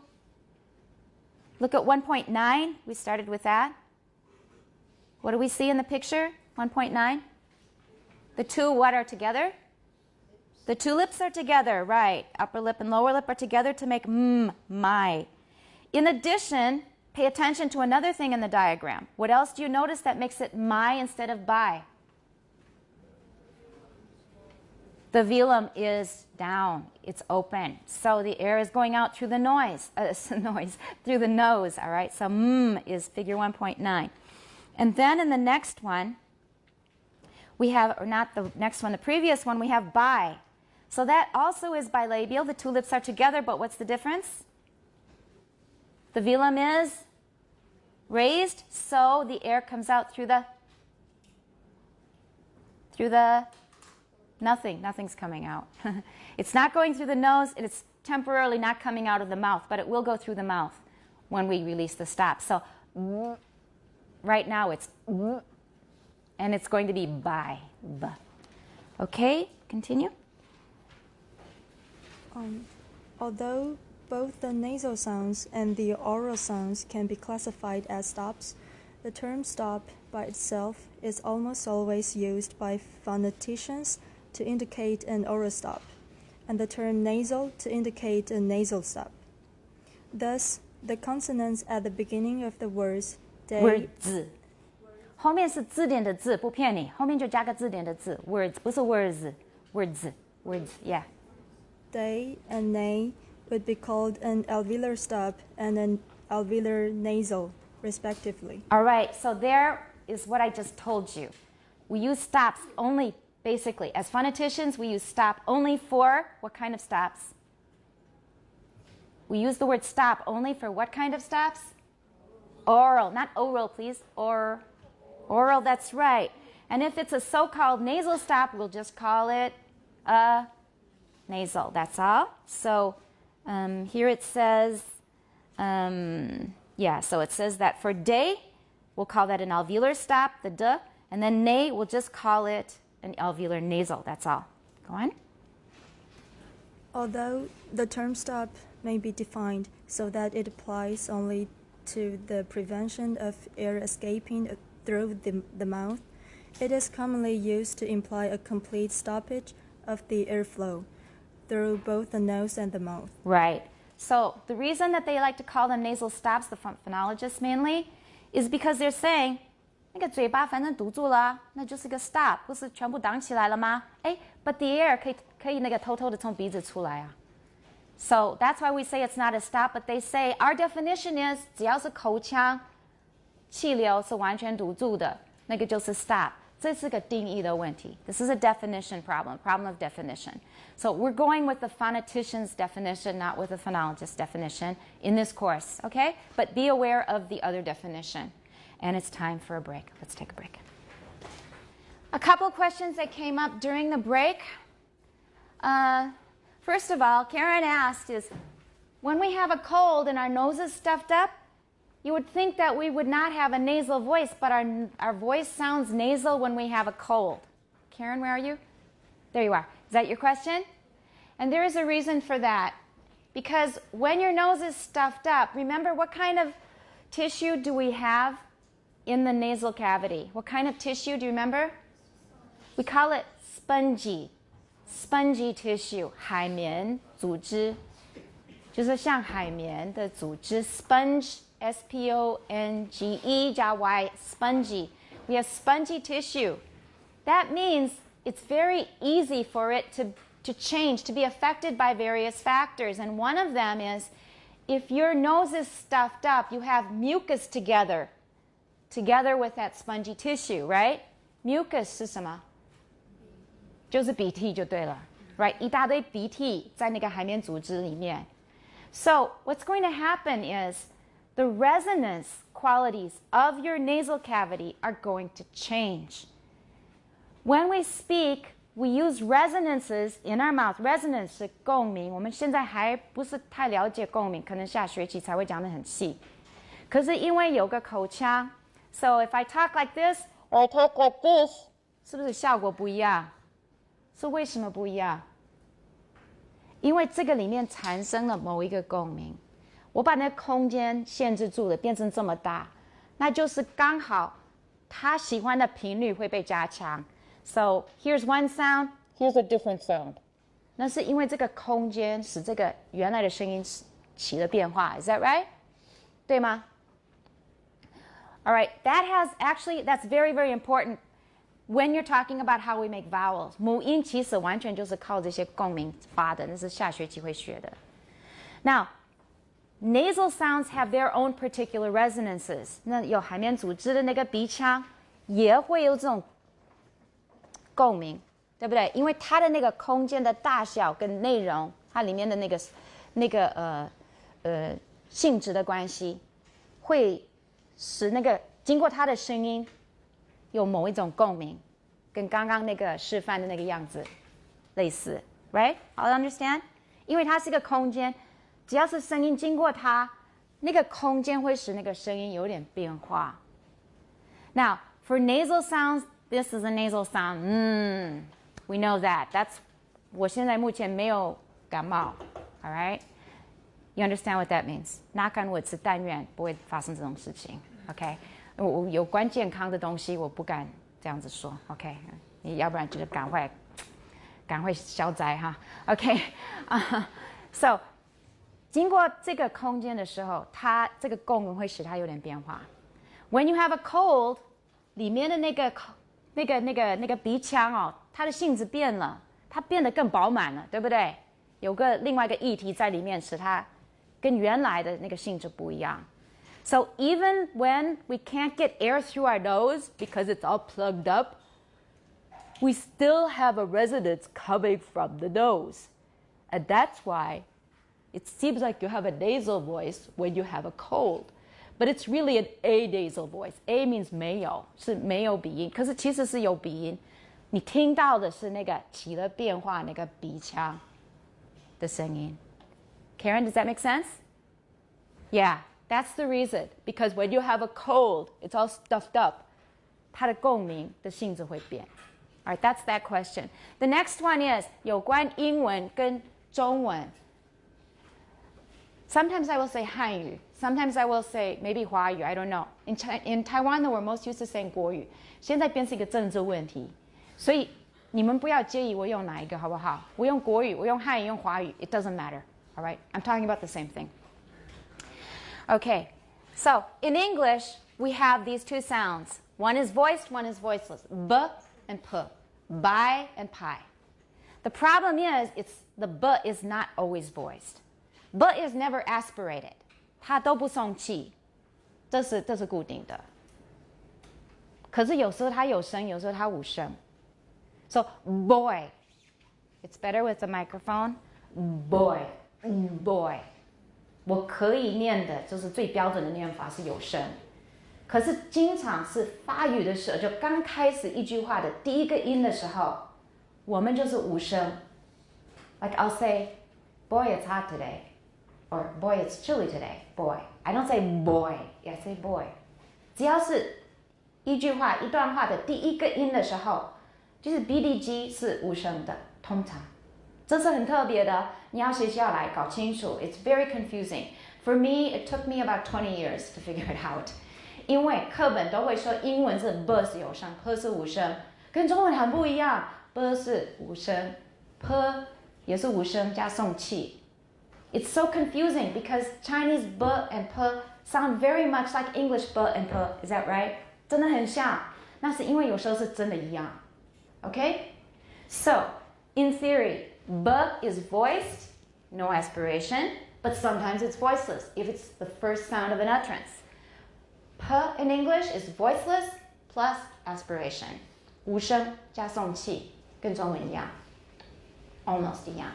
Look at 1.9. We started with that. What do we see in the picture? 1.9. The two what are together? The two lips are together, right. Upper lip and lower lip are together to make my. In addition, pay attention to another thing in the diagram. What else do you notice that makes it my instead of by? The velum is down. It's open. So the air is going out through the through the nose. All right. So is figure 1.9. And then in the next one, we have, or not the next one, the previous one, we have by. So that also is bilabial. The two lips are together, but what's the difference? The velum is raised, so the air comes out through the nothing's coming out. It's not going through the nose, it's temporarily not coming out of the mouth, but it will go through the mouth when we release the stop. So right now it's and it's going to be by. Okay, continue. Although both the nasal sounds and the oral sounds can be classified as stops, the term stop by itself is almost always used by phoneticians to indicate an oral stop, and the term nasal to indicate a nasal stop. Thus, the consonants at the beginning of the words words 后面是字典的字，不骗你，后面就加个字典的字 words 不是 words words yeah. they and nay would be called an alveolar stop and an alveolar nasal, respectively. All right, so there is what I just told you. We use stops only, basically. As phoneticians, we use stop only for what kind of stops? We use the word stop only for what kind of stops? Oral, not oral, please. Oral, that's right. And if it's a so-called nasal stop, we'll just call it a nasal, that's all. So here it says, so it says that for day, we'll call that an alveolar stop, the d, and then nay, we'll just call it an alveolar nasal, that's all. Go on. Although the term stop may be defined so that it applies only to the prevention of air escaping through the mouth, it is commonly used to imply a complete stoppage of the airflow through both the nose and the mouth. Right. So the reason that they like to call them nasal stops, the phonologists mainly, is because they're saying, 那个嘴巴反正堵住了，那就是个 stop， 不是全部挡起来了吗？哎 ，but the air 可以那个偷偷的从鼻子出来啊。So that's why we say it's not a stop, but they say our definition is 只要是口腔气流是完全堵住的，那个就是 stop。这是个定义的问题。This is a definition problem of definition. So we're going with the phonetician's definition, not with the phonologist's definition in this course, okay? But be aware of the other definition. And it's time for a break. Let's take a break. A couple questions that came up during the break. First of all, Karen asked is, when we have a cold and our nose is stuffed up, you would think that we would not have a nasal voice, but our voice sounds nasal when we have a cold. Karen, where are you? There you are. Is that your question? And there is a reason for that. Because when your nose is stuffed up, remember what kind of tissue do we have in the nasal cavity? What kind of tissue, do you remember? We call it spongy tissue, 海绵组织，就是像海绵的组织 sponge, S-P-O-N-G-E 加 Y, spongy. We have spongy tissue. That means it's very easy for it to change, to be affected by various factors. And one of them is if your nose is stuffed up, you have mucus together with that spongy tissue, right? Mucus 是什么？就是鼻涕就对了 right? 一大堆鼻涕在那个海绵组织里面。So what's going to happen is the resonance qualities of your nasal cavity are going to change. When we speak, we use resonances in our mouth. Resonance 是共鸣，我们现在还不是太了解共鸣，可能下学期才会讲得很细。可是因为有个口腔 so if I talk like this or I talk like this, 是不是效果不一样？是为什么不一样？因为这个里面产生了某一个共鸣，我把那个空间限制住了，变成这么大，那就是刚好他喜欢的频率会被加强。So here's one sound, here's a different sound. 那是因为这个空间使这个原来的声音起了变化。Is that right? 对吗 All right, that's very, very important when you're talking about how we make vowels. 母音其实完全就是靠这些共鸣发的，那是下学期会学的。Now, nasal sounds have their own particular resonances. 那有海绵组织的那个鼻腔也会有这种共鸣，对不对？因为它的那个空间的大小跟内容，它里面的那个性质的关系，会使那个经过它的声音有某一种共鸣，跟刚刚那个示范的那个样子类似 ，right? All understand? 因为它是个空间，只要是声音经过它，那个空间会使那个声音有点变化。Now, for nasal sounds, this is a nasal sound. We know that. That's 我现在目前没有感冒 all right? You understand what that means? Knock on wood 是但愿不会发生这种事情 OK? 我有关健康的东西我不敢这样子说 OK? 你要不然就是赶快消灾哈 OK? So 经过这个空间的时候，它这个共鸣会使它有点变化。When you have a cold, 里面的那个鼻腔哦，它的性质变了，它变得更饱满了，对不对？有另外一个液体在里面，使它跟原来的那个性质不一样。So even when we can't get air through our nose because it's all plugged up, we still have a resonance coming from the nose. And that's why it seems like you have a nasal voice when you have a cold. But it's really an anasal voice. A means 没有，是没有鼻音，可是其实是有鼻音。你听到的是那个起了变化那个鼻腔的声音。Karen, does that make sense? Yeah, that's the reason. Because when you have a cold, it's all stuffed up. 它的共鸣的性质会变。All right, that's that question. The next one is 有关英文跟中文。Sometimes I will say 汉语 Sometimes I will say maybe 华语 I don't know. In Taiwan, we're most used to saying 国语。现在变成一个政治问题，所以你们不要介意我用哪一个好不好？我用国语，我用汉语，用华语 it doesn't matter. All right? I'm talking about the same thing. Okay, so in English, we have these two sounds. One is voiced, one is voiceless. B and P. Bai and pai. The problem is the B is not always voiced. B is never aspirated. 它都不送气，这是固定的。可是有时候它有声，有时候它无声。So boy, it's better with the microphone. Boy, boy. 我可以念的就是最标准的念法是有声，可是经常是发语的时候，就刚开始一句话的第一个音的时候，我们就是无声。Like I'll say, boy, it's hot today. Or, boy, it's chilly today. Boy. I don't say boy. I say boy. 只要是一句话、一段话的第一个音的时候，就是 BDG 是无声的，通常。这是很特别的，你要学下来搞清楚。It's very confusing. For me, it took me about 20 years to figure it out. 因为课本都会说英文是 b 是有声 ，p 是无声，跟中文很不一样。b 是无声 ，p 也是无声加送气。It's so confusing because Chinese b and p sound very much like English b and p. Is that right? 真的很像。那是因为有时候是真的一样。Okay? So, in theory, b is voiced, no aspiration, but sometimes it's voiceless if it's the first sound of an utterance. P in English is voiceless plus aspiration. 无声加送气，跟中文一样 ，almost 一样。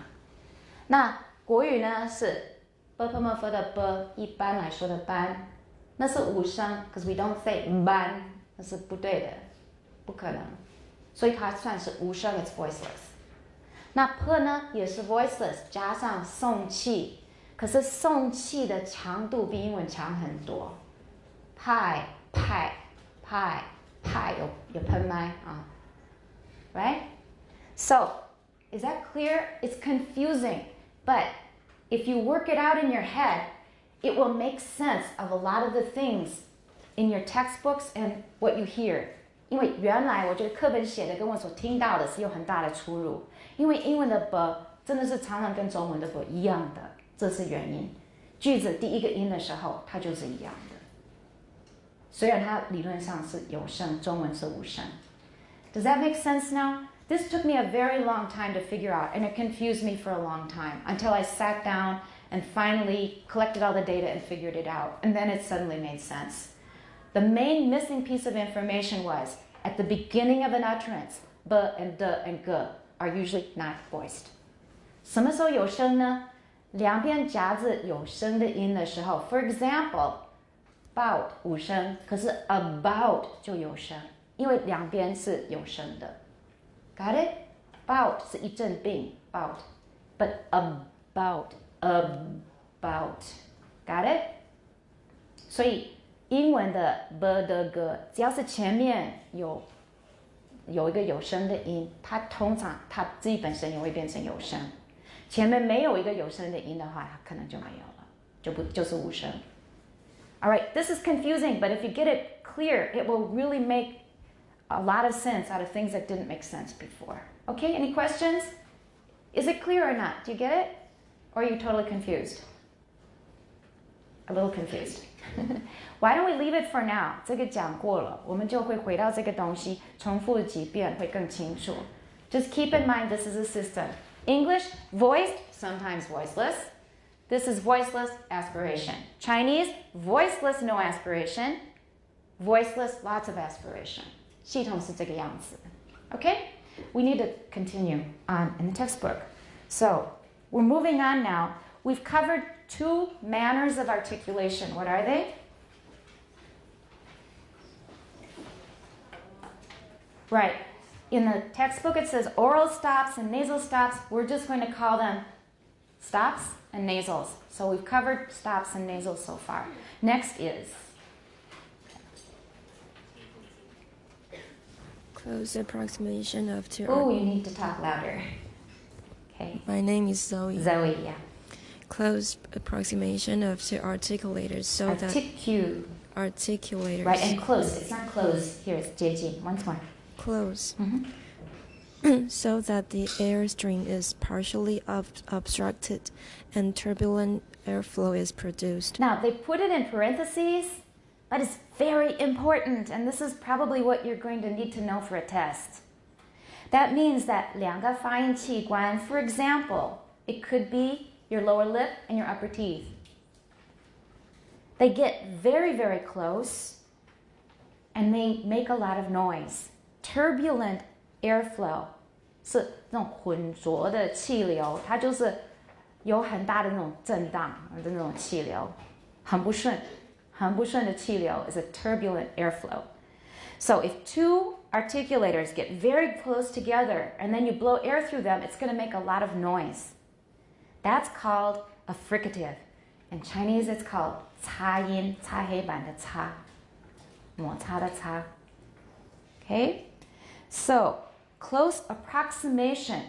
那国语呢是 b p m f 的 b， 一般来说的班，那是无声 ，cause we don't say 班，那是不对的，不可能，所以它算是无声 ，it's voiceless。那 p 呢也是 voiceless， 加上送气，可是送气的强度比英文强很多。派派派派有喷麦啊 ，right? So is that clear? It's confusing. But if you work it out in your head, it will make sense of a lot of the things in your textbooks and what you hear. 因为原来我觉得课本写的跟我所听到的是有很大的出入。因为英文的 b 真的是常常跟中文的 b 一样的，这是原因。句子第一个音的时候，它就是一样的。虽然它理论上是有声，中文是无声。Does that make sense now? This took me a very long time to figure out, and it confused me for a long time until I sat down and finally collected all the data and figured it out, and then it suddenly made sense. The main missing piece of information was, at the beginning of an utterance, b and d and g are usually not voiced. 什么时候有声呢？两边夹着有声的音的时候 ，for example, bout 无声，可是 about 就有声，因为两边是有声的。Got it? Bout 是一阵病 ，bout, but about. Got it? 所以英文的 b 的 g 只要是前面有一个有声的音，它通常它自己本身也会变成有声。前面没有一个有声的音的话，它可能就没有了，就是无声。All right, this is confusing, but if you get it clear, it will really make a lot of sense out of things that didn't make sense before. Okay, any questions? Is it clear or not? Do you get it? Or are you totally confused? A little confused. Why don't we leave it for now? 这个讲过了，我们就会回到这个东西，重复几遍会更清楚。Just keep in mind this is a system. English, voiced, sometimes voiceless. This is voiceless, aspiration. Chinese, voiceless, no aspiration. Voiceless, lots of aspiration. 系统是这个样子。Okay? We need to continue on in the textbook. So, we're moving on now. We've covered 2 manners of articulation. What are they? Right. In the textbook it says oral stops and nasal stops. We're just going to call them stops and nasals. So we've covered stops and nasals so far. Next is Close approximation of two. Oh, you need to talk louder. Okay. My name is Zoe. Zoe, yeah. Close approximation of two articulators so that articulators. Right, and close. It's not close. Here, it's 接近. Once more. Close. So that the airstream is partially obstructed and turbulent airflow is produced. Now, they put it in parentheses, but it's very important, and this is probably what you're going to need to know for a test. That means that 两个发音器官, for example, it could be your lower lip and your upper teeth. They get very, very close, and they make a lot of noise. Turbulent airflow 是那种浑浊的气流，它就是有很大的那种震荡的那种气流，很不顺的气流 is a turbulent airflow. So if 2 articulators get very close together and then you blow air through them, it's going to make a lot of noise. That's called a fricative. In Chinese, it's called 擦音，擦黑板的擦，摩擦的擦。Okay? So, close approximation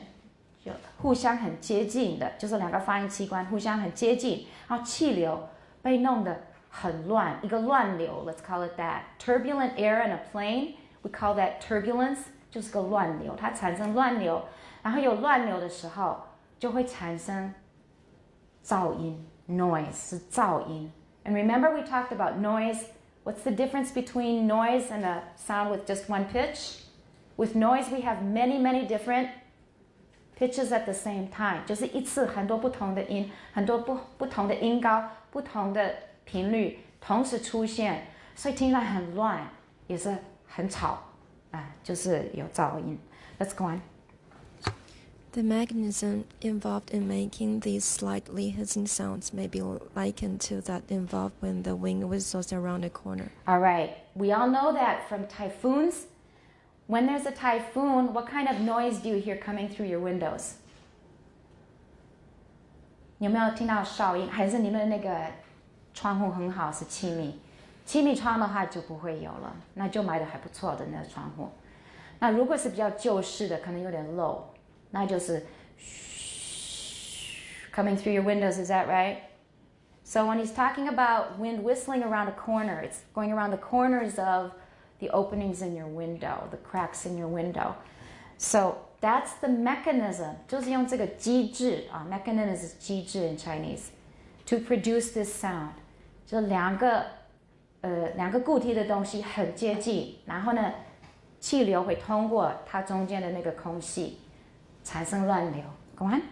就互相很接近的，就是两个发音器官互相很接近，然后气流被弄得很乱，一个乱流 let's call it that. Turbulent air in a plane, we call that turbulence, 就是个乱流，它产生乱流，然后有乱流的时候就会产生噪音 noise 是噪音。And remember we talked about noise. What's the difference between noise and a sound with just one pitch? With noise, we have many, many different pitches at the same time. 就是一次很多不同的音，很多不同的音高，不同的频率同时出现，所以听起来很乱，也是很吵，就是有噪音。Let's go on. The mechanism involved in making these slightly hissing sounds may be likened to that involved when the wind whistles around a corner. All right. We all know that from typhoons. When there's a typhoon, what kind of noise do you hear coming through your windows? 有没有听到哨音？还是你们那个窗户很好是气密？气密窗的话就不会有了，那就买的还不错的那个窗户。那如果是比较旧式的，可能有点漏，那就是 coming through your windows. Is that right? So when he's talking about wind whistling around a corner, it's going around the corners of the openings in your window, the cracks in your window. So that's the mechanism. 就是用这个机制 mechanism is 机制 in Chinese. to produce this sound. 就两个固体的东西很接近，然后呢，气流会通过它中间的那个空隙，产生乱流。Go on.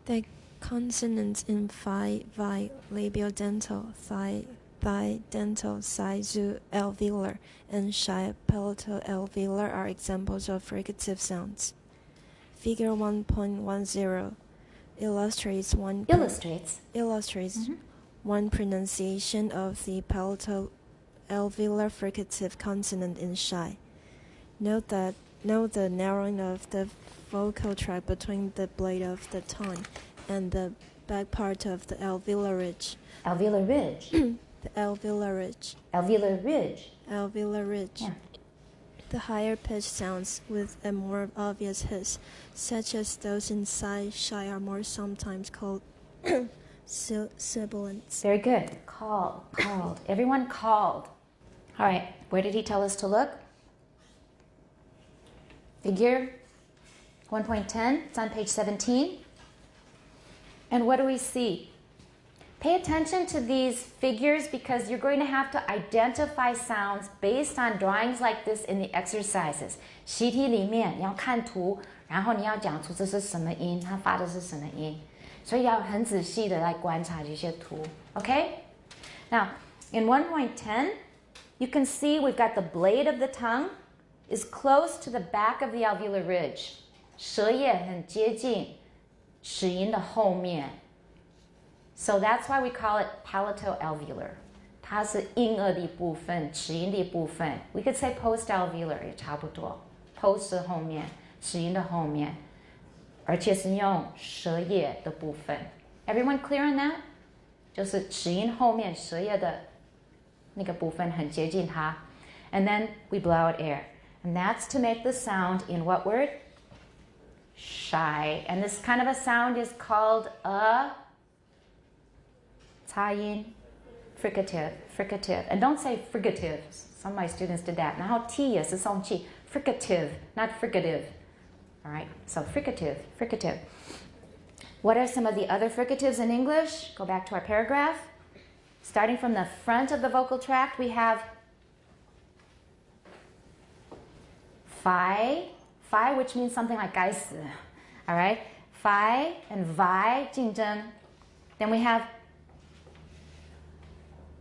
The consonants in phi, vi, labial dental, thigh, dental, psi, zu, alveolar, and shy, palatal alveolar are examples of fricative sounds. Figure 1.10 illustrates one pronunciation of the palatal alveolar fricative consonant in shy. Note the narrowing of the vocal tract between the blade of the tongue and the back part of the alveolar ridge. Alveolar ridge. The alveolar ridge. Alveolar ridge. Alveolar ridge. Yeah. The higher pitched sounds with a more obvious hiss, such as those in shy, are more sometimes called sibilants. Very good. Called. Everyone called. All right. Where did he tell us to look? Figure 1.10. It's on page 17. And what do we see? Pay attention to these figures because you're going to have to identify sounds based on drawings like this in the exercises. 习题里面你要看图，然后你要讲出这是什么音，它发的是什么音，所以要很仔细的来观察这些图。Okay? Now, in 1.10, you can see we've got the blade of the tongue is close to the back of the alveolar ridge. 舌叶很接近齿龈的后面。So that's why we call it palato-alveolar. 它是硬腭的部分，齿龈的部分。We could say post-alveolar 也差不多。Post 是后面，齿龈的后面，而且是用舌叶的部分。Everyone clear on that? 就是齿龈后面舌叶的那个部分很接近它。And then we blow out air. And that's to make the sound in what word? Shy. And this kind of a sound is called a 擦音 fricative. And don't say fricative. Some of my students did that. 然后 t 也是送气 fricative, not fricative. All right, so fricative. What are some of the other fricatives in English? Go back to our paragraph. Starting from the front of the vocal tract, we have phi, which means something like 该死. All right, phi and vi, 竞争. Then we have,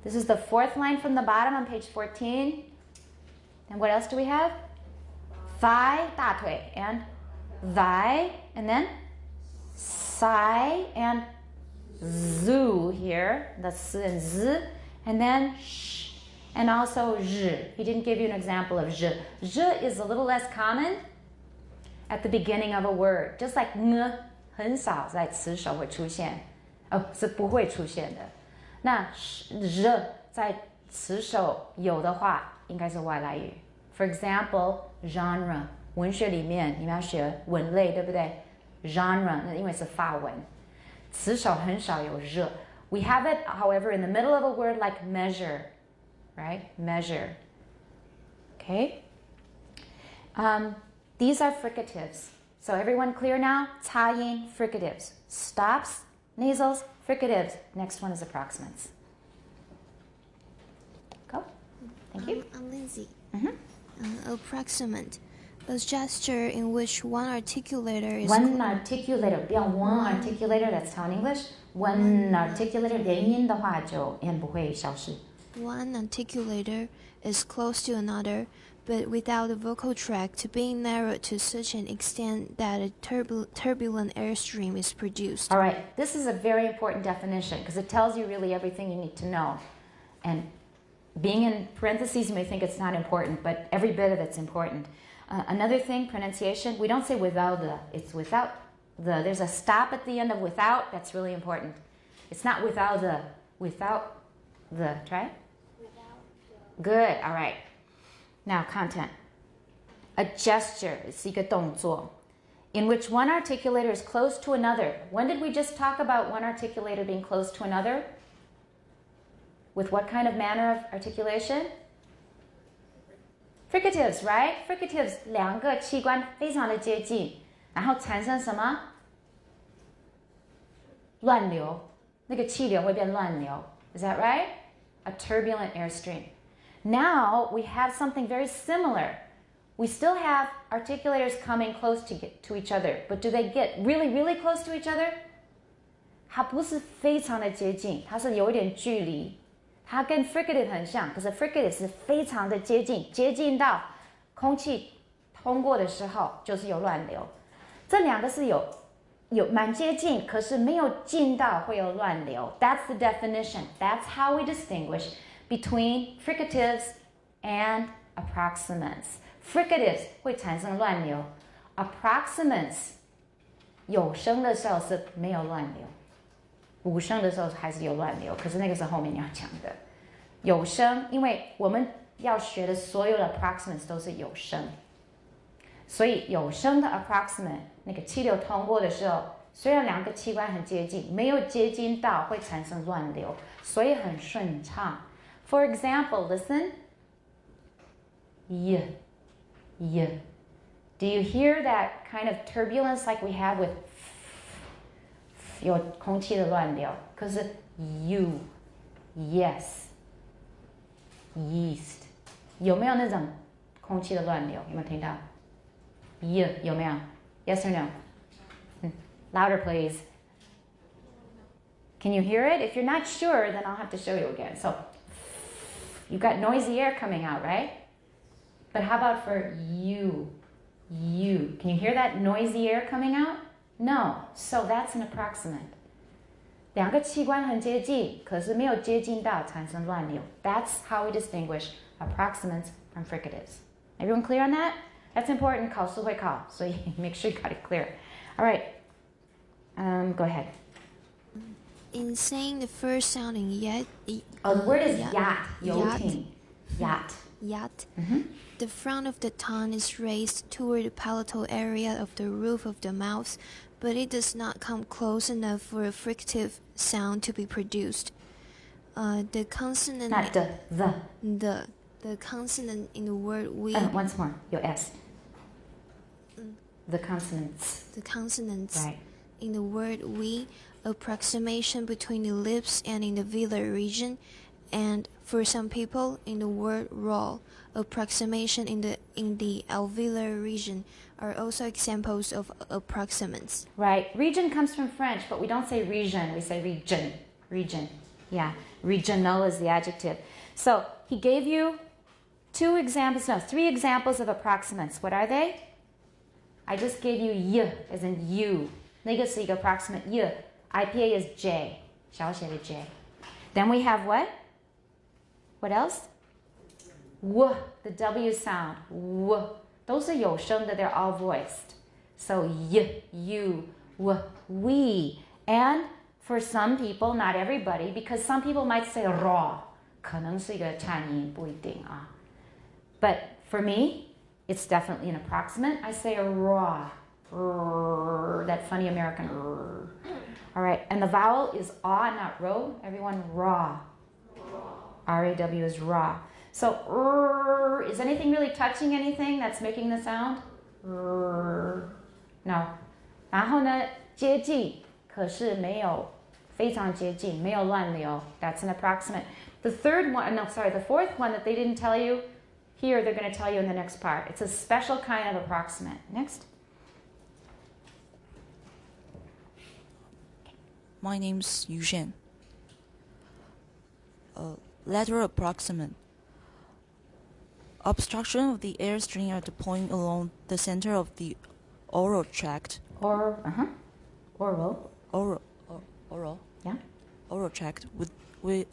this is the fourth line from the bottom on page 14. And what else do we have? Thigh, 大腿, and thy, and then psi and zu here, the s and z, and then sh, and also zh. He didn't give you an example of zh. Zh is a little less common at the beginning of a word, just like ng 很少在词首会出现，是不会出现的。那 zh 在词首有的话，应该是外来语。For example, genre 文学里面你们要学文类，对不对 ？Genre 那因为是法文，词首很少有 zh。We have it, however, in the middle of a word like measure, right? Measure. Okay. These are fricatives. So everyone clear now? 擦音 fricatives. Stops, nasals, fricatives. Next one is approximants. Go. Thank you. I'm Lindsay. Approximant. A gesture in which one articulator is... One articulator. 不要 one articulator, that's how in English. One articulator, 连音的话就音不会消失。One articulator is close to another, but without the vocal tract being narrowed to such an extent that a turbulent airstream is produced. All right, this is a very important definition because it tells you really everything you need to know. And being in parentheses, you may think it's not important, but every bit of it's important. Another thing, pronunciation, we don't say without the, it's without the. There's a stop at the end of without, that's really important. It's not without the, try? Good, all right. Now, content. A gesture is 一个动作 in which one articulator is close to another. When did we just talk about one articulator being close to another? With what kind of manner of articulation? Fricatives, right? Fricatives, 两个器官非常的接近，然后产生什么？乱流。那个气流会变乱流。Is that right? A turbulent airstream. Now we have something very similar. We still have articulators coming close to each other, but do they get really, really close to each other? 它不是非常的接近，它是有一点距离。它跟 fricative 很像，可是 fricative 是非常的接近，接近到空气通过的时候就是有乱流。这两个是有蛮接近，可是没有近到会有乱流。That's the definition. That's how we distinguish between fricatives and approximants. Fricatives 会产生乱流 ，approximants 有声的时候是没有乱流，无声的时候还是有乱流，可是那个是后面要讲的。有声，因为我们要学的所有的 approximants 都是有声，所以有声的 approximant 那个气流通过的时候，虽然两个器官很接近，没有接近到会产生乱流，所以很顺畅。For example, listen. Yeah. Yeah. Do you hear that kind of turbulence like we have with 有空气的乱流？可是 you, yes, yeast 有没有那种空气的乱流？有没有听到 ？Yeah 有没有 ？Yes or no? Louder, please. Can you hear it? If you're not sure, then I'll have to show you again. So you've got noisy air coming out, right? But how about for you? You. Can you hear that noisy air coming out? No. So that's an approximant. 两个器官很接近，可是没有接近到产生乱流。That's how we distinguish approximants from fricatives. Everyone clear on that? That's important. 考试会考，所以 make sure you got it clear. All right. Go ahead. In saying the first sound in yet, the word is yacht. Yacht. Yacht. The front of the tongue is raised toward the palatal area of the roof of the mouth, but it does not come close enough for a fricative sound to be produced. The consonant. Not the. The consonant in the word we. Once more. Your S. The consonants. The consonants. Right. In the word we, approximation between the lips and in the velar region, and for some people in the word raw, approximation in the alveolar region are also examples of approximants. Right. Region comes from French, but we don't say region, we say region. Region. Yeah. Regional is the adjective. So he gave you three examples of approximants. What are they? I just gave you y as in you. 那个是一个 approximant y. IPA is J. 小写的 J. Then we have what? What else? W, the W sound. W. Those are 有声的, they're all voiced. So y, you, w, we. And for some people, not everybody, because some people might say raw. 可能是一个颤音，不一定啊. But for me, it's definitely an approximant. I say a raw. That funny American. All right, and the vowel is ah, not ro. Everyone, raw. R-A-W is raw. So, is anything really touching anything that's making the sound? No. 然后呢，接近，可是没有非常接近，没有乱流. That's an approximant. The fourth one that they didn't tell you, here they're going to tell you in the next part. It's a special kind of approximant. Next. My name's Yushen. Lateral approximant. Obstruction of the airstream at the point along the center of the oral tract. Oral. Yeah. Oral tract with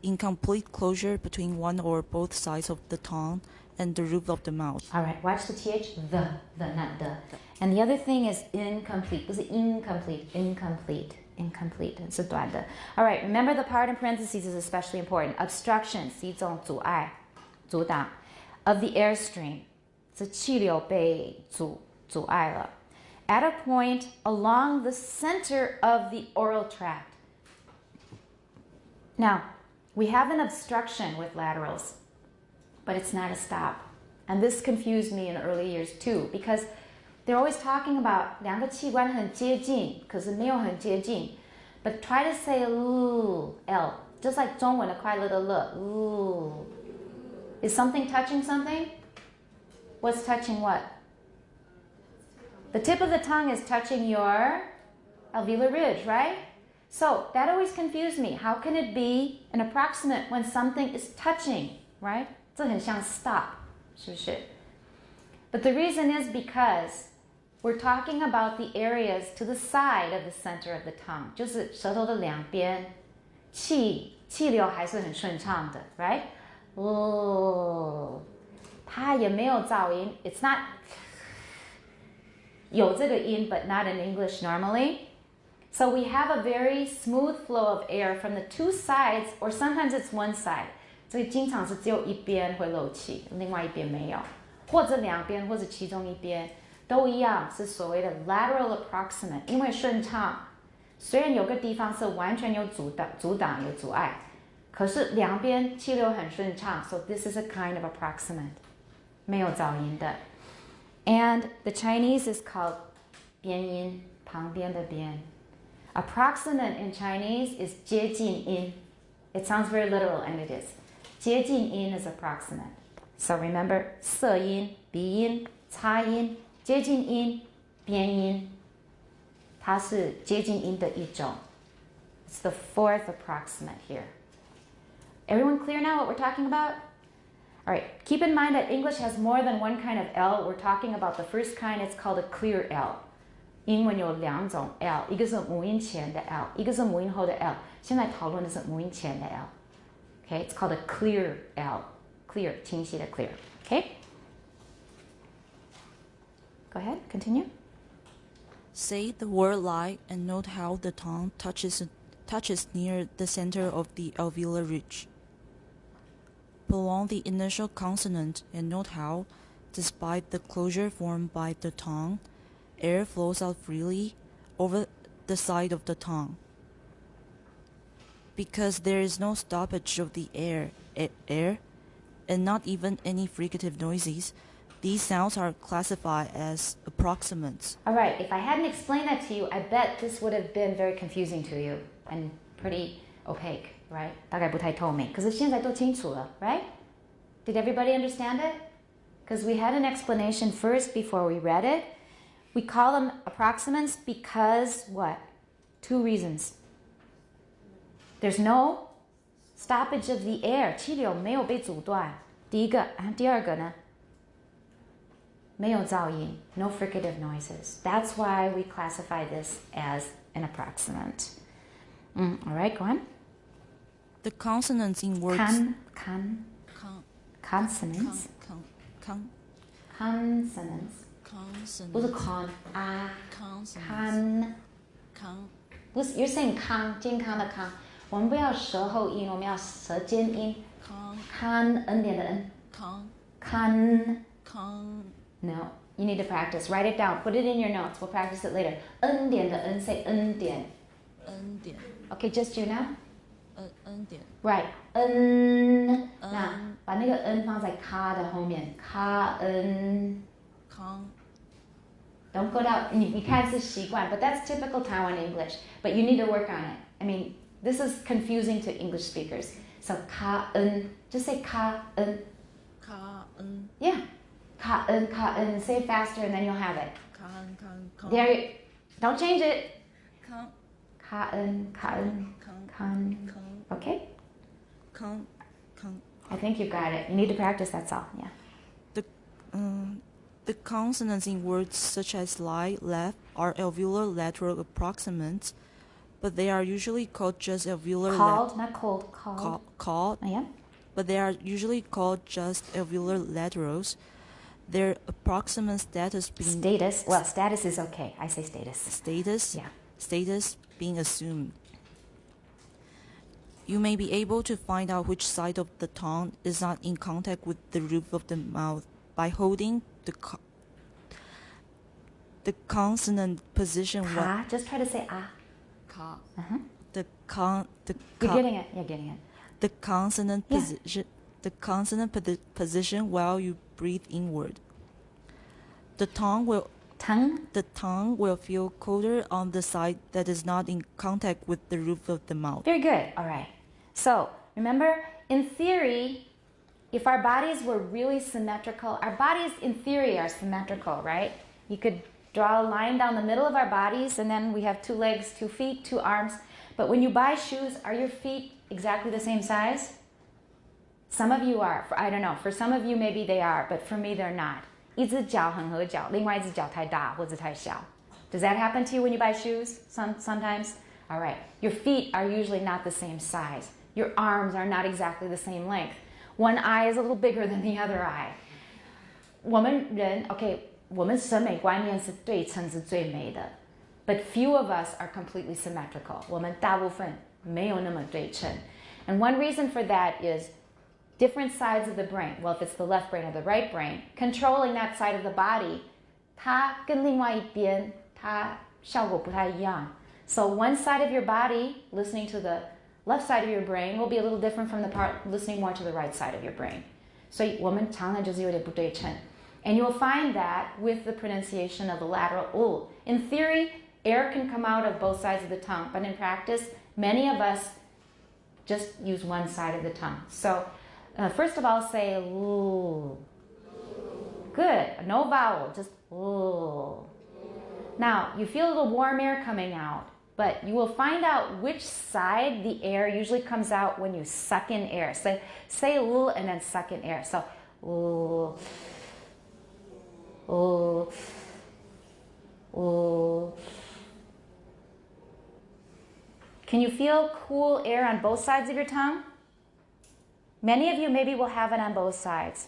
incomplete closure between one or both sides of the tongue and the roof of the mouth. All right, watch the TH, the, not the. And the other thing is incomplete. Was it incomplete? Incomplete. It's a 短的. All right, remember the part in parentheses is especially important. Obstruction, 是一种阻碍, 阻挡 of the airstream. 是气流被阻碍了. At a point along the center of the oral tract. Now, we have an obstruction with laterals, but it's not a stop. And this confused me in early years too, because they're always talking about 两个器官很接近，可是没有很接近. But try to say L, just like 中文的快乐的乐, ooh. Is something touching something? What's touching what? The tip of the tongue is touching your alveolar ridge, right? So that always confused me. How can it be an approximant when something is touching, right? 这很像 stop, 是不是? But the reason is because we're talking about the areas to the side of the center of the tongue, 就是舌头的两边，气流还是很顺畅的 right? 它也没有噪音 It's not 有这个音 but not in English normally. So we have a very smooth flow of air from the two sides, or sometimes it's one side. 所以经常是只有一边会漏气，另外一边没有，或者两边，或者其中一边都一样，是所谓的 lateral approximant， 因为顺畅。虽然有个地方是完全有阻挡有阻碍，可是两边气流很顺畅 so this is a kind of approximant， 没有噪音的。And the Chinese is called 边音，旁边的边。Approximant in Chinese is 接近音。It sounds very literal, and it is. 接近音 is approximant. So remember, 色音、鼻音、擦音、接近音、边音，它是接近音的一种。It's the fourth approximant here. Everyone clear now what we're talking about? All right, keep in mind that English has more than one kind of L. We're talking about the first kind, it's called a clear L. 英文有两种 L， 一个是母音前的 L， 一个是母音后的 L。现在讨论的是母音前的 L。Okay, it's called a clear L. Clear, 清晰的 clear. Okay? Go ahead, continue. Say the word lie and note how the tongue touches near the center of the alveolar ridge. Prolong the initial consonant and note how, despite the closure formed by the tongue, air flows out freely over the side of the tongue. Because there is no stoppage of the air, and not even any fricative noises, these sounds are classified as approximants. All right, if I hadn't explained that to you, I bet this would have been very confusing to you and pretty opaque, right? 大概不太透明，可是现在都清楚了, right? Did everybody understand it? Because we had an explanation first before we read it. We call them approximants because what? Two reasons. There's no stoppage of the air. 气流没有被阻断。第一个，第二个呢？没有噪音 no fricative noises. That's why we classify this as an approximant. All right, go on. The consonants in words... Consonants. Consonants. 不是 con 啊 con 不是 you're saying 康健康的康，我们不要舌后音，我们要舌尖音。康 n 点的 n 康 no you need to practice. Write it down. Put it in your notes. We'll practice it later. n 点的 n say n 点 Okay, just you now. n 点 Right. n 那把那个 n 放在卡的后面，卡 n 康 Don't go down. You can't say 习惯, but that's typical Taiwan English. But you need to work on it. I mean, this is confusing to English speakers. So ka en, just say ka en. Ka en. Yeah, ka en. Say it faster, and then you'll have it. Kan. There. Don't change it. Kan. Ka en. Kan. Okay. Kan. I think you got it. You need to practice. That's all. Yeah. The consonants in words such as lie, laugh are alveolar lateral approximants, but they are usually called just alveolar... Called, not cold. Called. Called. Oh, yeah. But they are usually called just alveolar laterals. Their approximant status being... Status. Well, status is okay. I say status. Status? Yeah. Status being assumed. You may be able to find out which side of the tongue is not in contact with the roof of the mouth by holding the consonant position... Ka. Just try to say ah. Ka. Uh-huh. You're getting it. You're getting it. The consonant position while you breathe inward. The tongue will tongue. The tongue will feel colder on the side that is not in contact with the roof of the mouth. Very good. All right. So remember, in theory, if our bodies were really symmetrical, our bodies in theory are symmetrical, right? You could draw a line down the middle of our bodies, and then we have 2 legs, 2 feet, 2 arms. But when you buy shoes, are your feet exactly the same size? Some of you are. I don't know. For some of you, maybe they are, but for me, they're not. 一只脚很合脚，另外一只脚太大或者太小. Does that happen to you when you buy shoes? Sometimes? All right. Your feet are usually not the same size. Your arms are not exactly the same length. One eye is a little bigger than the other eye. 我们人, okay, 我们审美观念是对称是最美的. But few of us are completely symmetrical. 我们大部分没有那么对称. And one reason for that is different sides of the brain. Well, if it's the left brain or the right brain, controlling that side of the body, 它跟另外一边它效果不太一样. So one side of your body, listening to the left side of your brain, will be a little different from the part listening more to the right side of your brain. 所以我们常常就是有点不对称. And you'll find that with the pronunciation of the lateral ul. In theory, air can come out of both sides of the tongue, but in practice, many of us just use one side of the tongue. So first of all, say ul. Good. No vowel, just ul. Now, you feel a little warm air coming out, but you will find out which side the air usually comes out when you suck in air. So say ul and then suck in air. So ul. Can you feel cool air on both sides of your tongue? Many of you maybe will have it on both sides.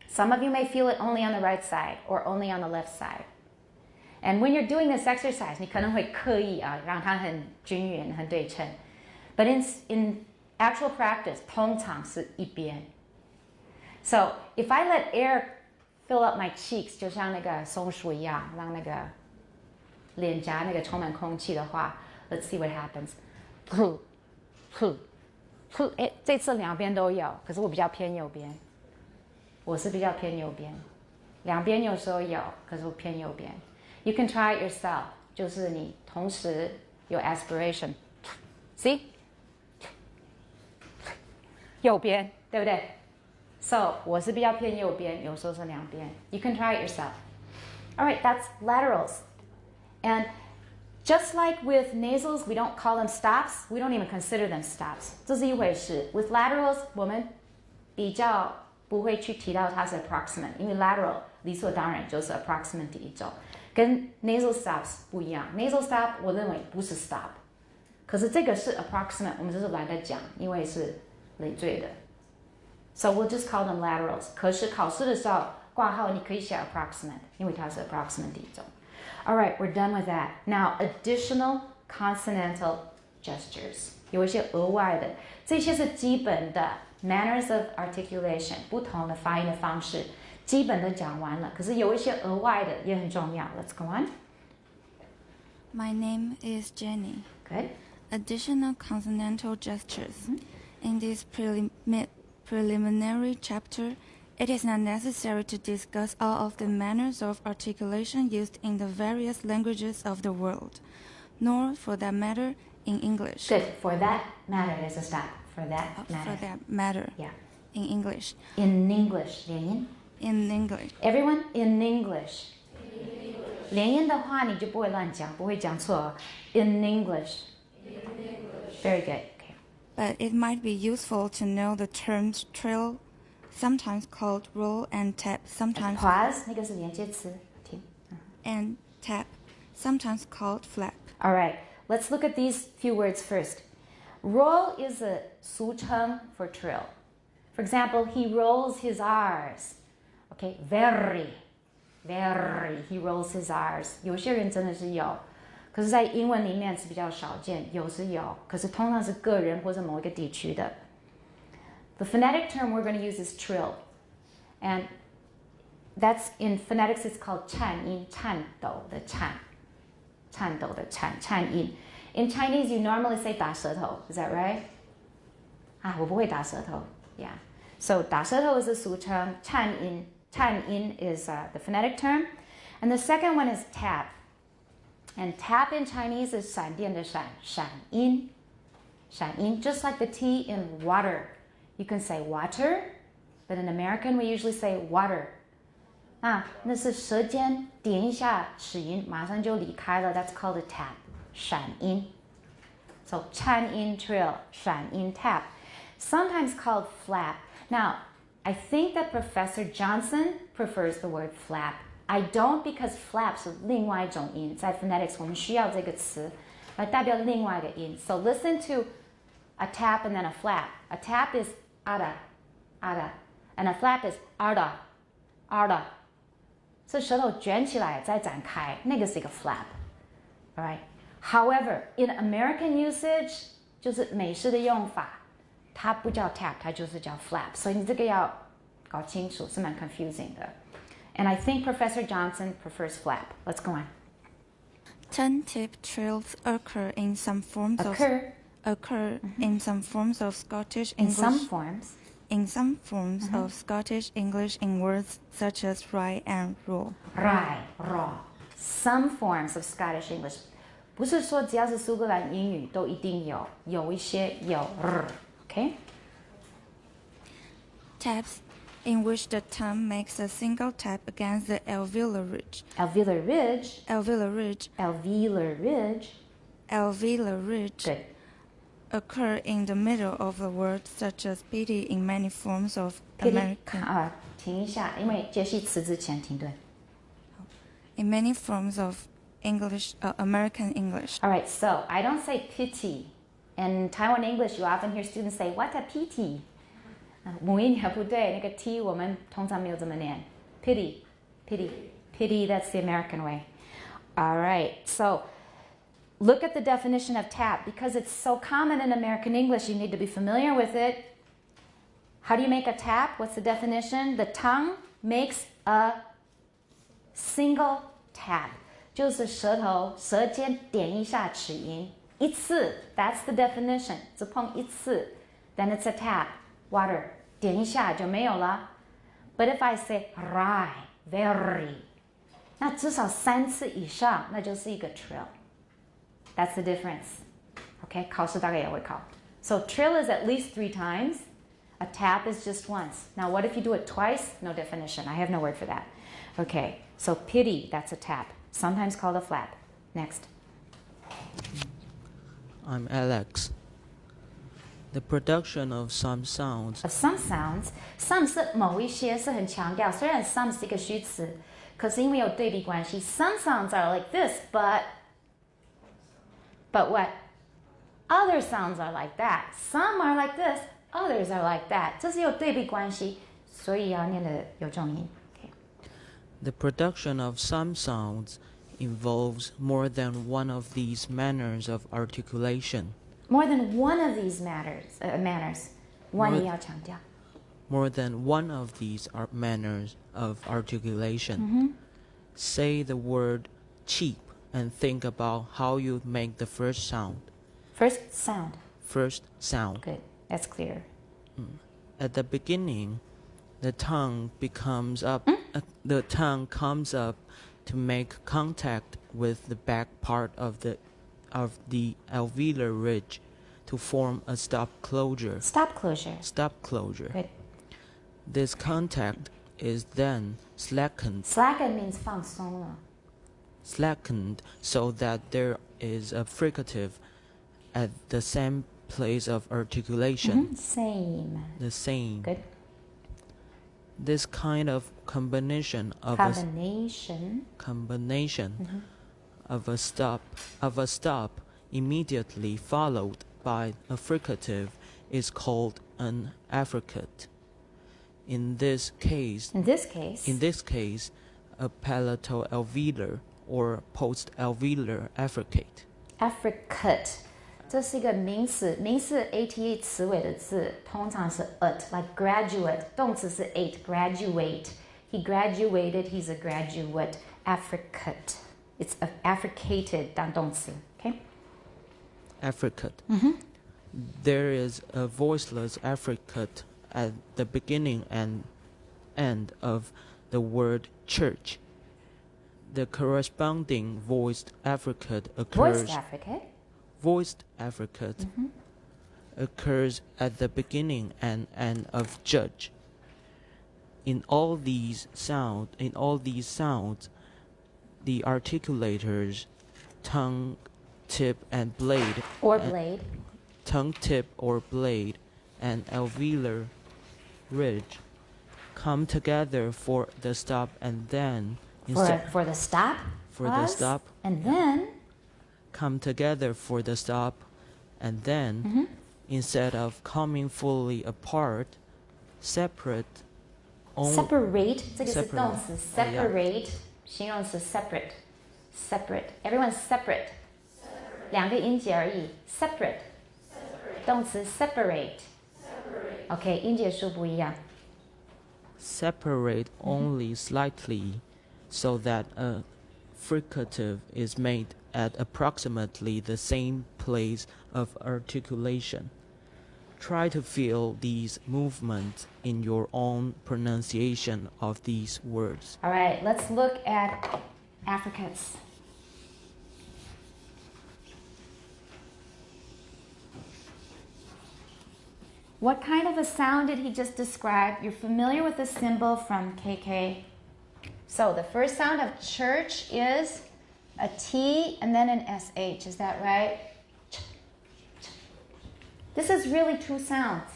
Some of you may feel it only on the right side or only on the left side. And when you're doing this exercise, 你可能会刻意让它很均匀很对称. But in actual practice, 通常是一边. So if I let air fill up my cheeks, 就像那个松鼠一样，让那个脸颊那个充满空气的话, let's see what happens. 这次两边都有，可是我比较偏右边。我是比较偏右边，两边有时候有，可是我偏右边。You can try it yourself. 就是你同时有 aspiration. See? 右边，对不对？ So 我是比较偏右边，有时候是两边。You can try it yourself. All right, that's laterals. And just like with nasals, we don't call them stops. We don't even consider them stops. 这是一回事。With laterals, 我们比较不会去提到它是 approximate， 因为 lateral 理所当然就是 approximate 第一种。跟 nasal stops 不一样。Nasal stop 我认为不是 stop， 可是这个是 approximate， 我们就是懒得讲，因为是累赘的。So we'll just call them laterals. 可是考试的时候挂号你可以写 approximate， 因为它是 approximate 第一种。All right, we're done with that. Now, additional consonantal gestures. 有一些额外的，这些是基本的 manners of articulation， 不同的发音的方式。基本的讲完了，可是有一些额外的也很重要。Let's go on. My name is Jenny. Good. Additional consonantal gestures. In this preliminary chapter, it is not necessary to discuss all of the manners of articulation used in the various languages of the world, nor, for that matter, in English. Good. For that matter, there's a stop. For that matter. For that matter. Yeah. In English. In English. 连音 In English. Everyone in English. 连音的话你就不会乱讲，不会讲错。In English. Very good. Okay. But it might be useful to know the terms trill, sometimes called roll and tap, sometimes Pause. 那个是连接词。停。and tap, sometimes called flap. All right. Let's look at these few words first. Roll is a 俗称 for trill. For example, he rolls his R's. Okay, very. He rolls his R's. 有些人真的是有，可是在英文里面是比较少见，有是有，可是通常是个人或者某一个地区的。The phonetic term we're going to use is trill. And that's in phonetics it's called 颤音，颤抖的颤，颤抖的颤，颤音。In Chinese, you normally say 打舌头. Is that right? 我不会打舌头. Yeah. So 打舌头 is a 俗称，颤音 is the phonetic term. And the second one is tap. And tap in Chinese is 闪电的闪,闪音,闪音, just like the T in water. You can say water, but in American we usually say water. 那是舌尖点一下齿音，马上就离开了. That's called a tap. 闪音. So 颤音 trill, 闪音 tap. Sometimes called flap. Now, I think that Professor Johnson prefers the word flap. I don't, because flap 是另外一种音，在 phonetics 我们需要这个词来代表另外一个音。So listen to a tap and then a flap. A tap is ada, ada, and a flap is arda, arda. 是舌头卷起来再展开，那个是一个 flap. Alright. However, in American usage, 就是美式的用法，它不叫 tap, 它就是叫 flap. 所以你这个要搞清楚，是蛮 confusing 的。And I think Professor Johnson prefers flap. Let's go on. Turn-tip trills occur in some forms in some forms of Scottish English. In some forms of Scottish English in words such as rye and raw. Rye, raw. Some forms of Scottish English. 不是说只要是苏格兰英语都一定有，有一些有 okay? Taps in which the tongue makes a single tap against the alveolar ridge. Alveolar ridge. Alveolar ridge. Alveolar ridge. Alveolar ridge. Good. Occur in the middle of the word, such as pity in many forms of American. 停一下，因为接续词之前停顿。In many forms of English, American English. All right, so I don't say pity. In Taiwan English, you often hear students say, "What a pity." 母音也不对，那个 T 我们通常没有这么念。Pity, pity, pity, that's the American way. All right, so look at the definition of tap. Because it's so common in American English, you need to be familiar with it. How do you make a tap? What's the definition? The tongue makes a single tap. 就是舌尖点一下齿音，一次. That's the definition. 只碰一次, then it's a tap. Water. 点一下就没有了. But if I say rye, very, 那至少3次以上，那就是一个 trill. That's the difference. Okay, 考试大概也会考. So trill is at least 3 times. A tap is just once. Now what if you do it twice? No definition. I have no word for that. Okay, so pity, that's a tap. Sometimes called a flap. Next. I'm Alex. The production of some sounds. Some sounds. Some 是某一些是很强调，虽然 some 是一个虚词，可是因为有对比关系 some sounds are like this, but what? Other sounds are like that. Some are like this, others are like that. 这是有对比关系，所以要念的有重音。Okay. The production of some sounds involves more than one of these manners of articulation. More than one of these manners. One 也要强调。More than one of these are manners of articulation. Say the word cheap and think about how you make the first sound. First sound. First sound. Good. That's clear. At the beginning, the tongue comes up to make contact with the back part of the alveolar ridge to form a stop closure. Stop closure. Stop closure. Good. This contact is then slackened. Slacken means 放松了. Slackened so that there is a fricative at the same place of articulation. Same. The same. Good. This kind of combination of a stop immediately followed by a fricative is called an affricate. In this case, a palato-alveolar or post-alveolar affricate. Affricate. 这是一个名词，名词 ate 词尾的字，通常是 like graduate， 动词是 ate, graduate. He graduated, he's a graduate. Affricate. It's affricated 当动词. Okay? Affricate. There is a voiceless affricate at the beginning and end of the word church. The corresponding voiced affricate occurs. Voiced affricate. Voiced affricate occurs at the beginning and end of judge. In all these sounds, the articulators, tongue, tip, and blade, tongue tip or blade, and alveolar ridge come together for the stop, and then for the stop. And then come together for the stop, and then instead of coming fully apart, separate. Separate 这个是动词 separate 形容词 separate everyone's separate 两个音节而已 separate 动词 separate OK 音节数不一样 Separate only slightly so that a fricative is made at approximately the same place of articulation. Try to feel these movements in your own pronunciation of these words. All right, let's look at affricates. What kind of a sound did he just describe? You're familiar with the symbol from KK. So the first sound of church is a T and then an SH. Is that right? This is really two sounds.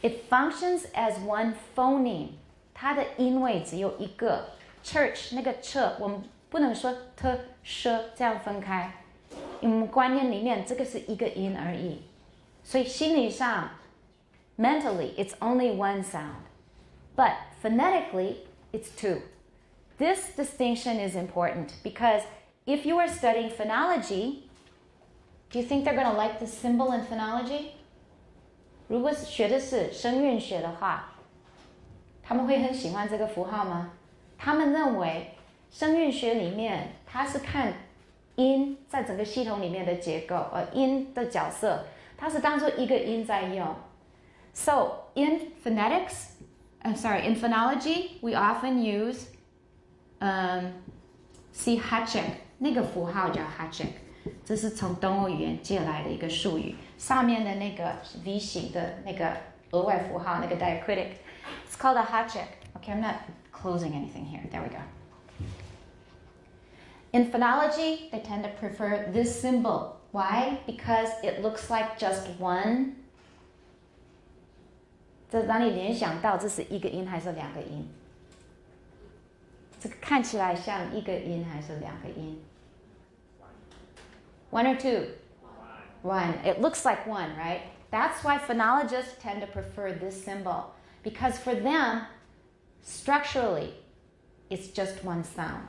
It functions as one phoneme. 它的音位只有一个 church 那个 ch 我们不能说 t sh 这样分开，因为我们观念里面这个是一个音而已，所以心理上 mentally it's only one sound, but phonetically it's two. This distinction is important because if you are studying phonology, do you think they're going to like this symbol in phonology? 如果学的是声韵学的话，他们会很喜欢这个符号吗？他们认为声韵学里面，它是看音在整个系统里面的结构，音的角色，它是当做一个音在用。So in phonetics, in phonology, we often use see Hachek 那个符号叫 Hachek， 这是从东欧语言借来的一个术语。上面的那个 V 型的那个额外符号，那个 diacritic, it's called a Hachek. Okay, I'm not closing anything here. There we go. In phonology, they tend to prefer this symbol. Why? Because it looks like just one. 这让你联想到这是一个音还是两个音？这个看起来像一个音还是两个音 ？One or two? One. It looks like one, right? That's why phonologists tend to prefer this symbol because for them, structurally, it's just one sound.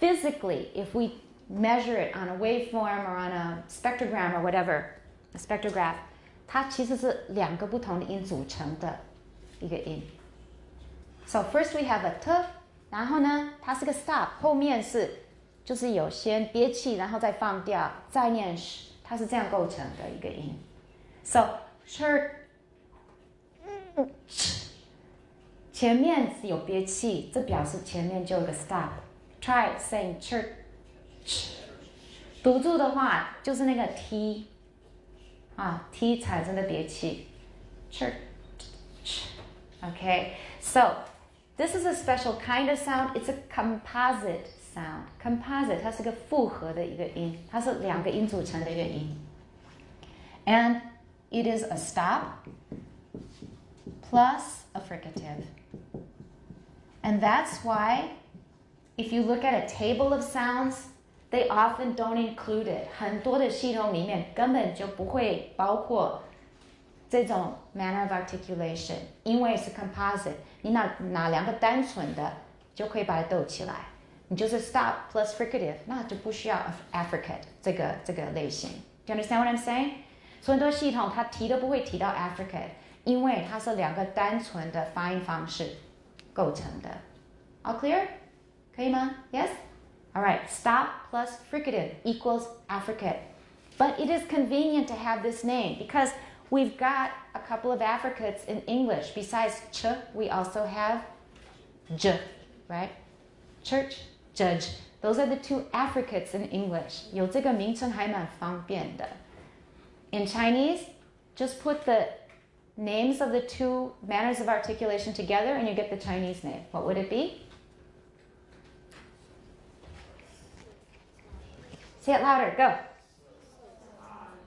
Physically, if we measure it on a waveform or on a spectrogram or whatever, a spectrograph, 它其实是两个不同的音组成的一个音。So first we have a t， 然后呢，它是个 stop， 后面是就是有先憋气，然后再放掉，再念 sh， 它是这样构成的一个音。So ch， 前面有憋气，这表示前面就有个 stop。Try saying church， 堵住的话就是那个 t。T 产生的憋气 church. Okay, so this is a special kind of sound. It's a composite sound. Composite 它是个复合的一个音，它是两个音组成的一个音。And it is a stop plus a fricative. And that's why if you look at a table of sounds, they often don't include it. 很多的系统里面根本就不会包括这种 manner of articulation， 因为是 composite， 你拿两个单纯的就可以把它斗起来，你就是 stop plus fricative， 那就不需要 affricate 这个类型。Do you understand what I'm saying？ 所以很多系统它提都不会提到 affricate， 因为它是两个单纯的发音方式构成的。All clear？ 可以吗 ？Yes？All right, stop plus fricative equals affricate. But it is convenient to have this name because we've got a couple of affricates in English. Besides ch, we also have j, right? Church, judge. Those are the two affricates in English. 有这个名称还蛮方便的. In Chinese, just put the names of the two manners of articulation together and you get the Chinese name. What would it be? Say it louder. Go.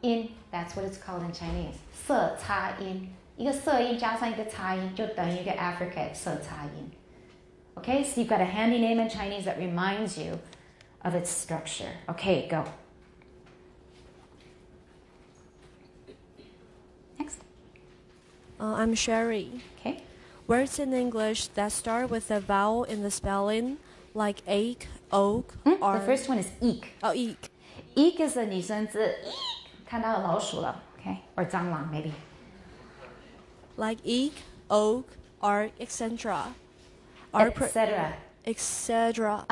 In. That's what it's called in Chinese. 色擦音. 一个色音加上一个擦音就等于一个 affricate 色擦音. Okay, so you've got a handy name in Chinese that reminds you of its structure. Okay, go. Next. I'm Sherry. Okay. Words in English that start with a vowel in the spelling, like ache, oak, or... The first one is eek. Oh, eek. Eek is a 拟声字. 看到老鼠了, okay? Or 蟑螂, maybe. Like eek, oak, or etc. Etc. Etc.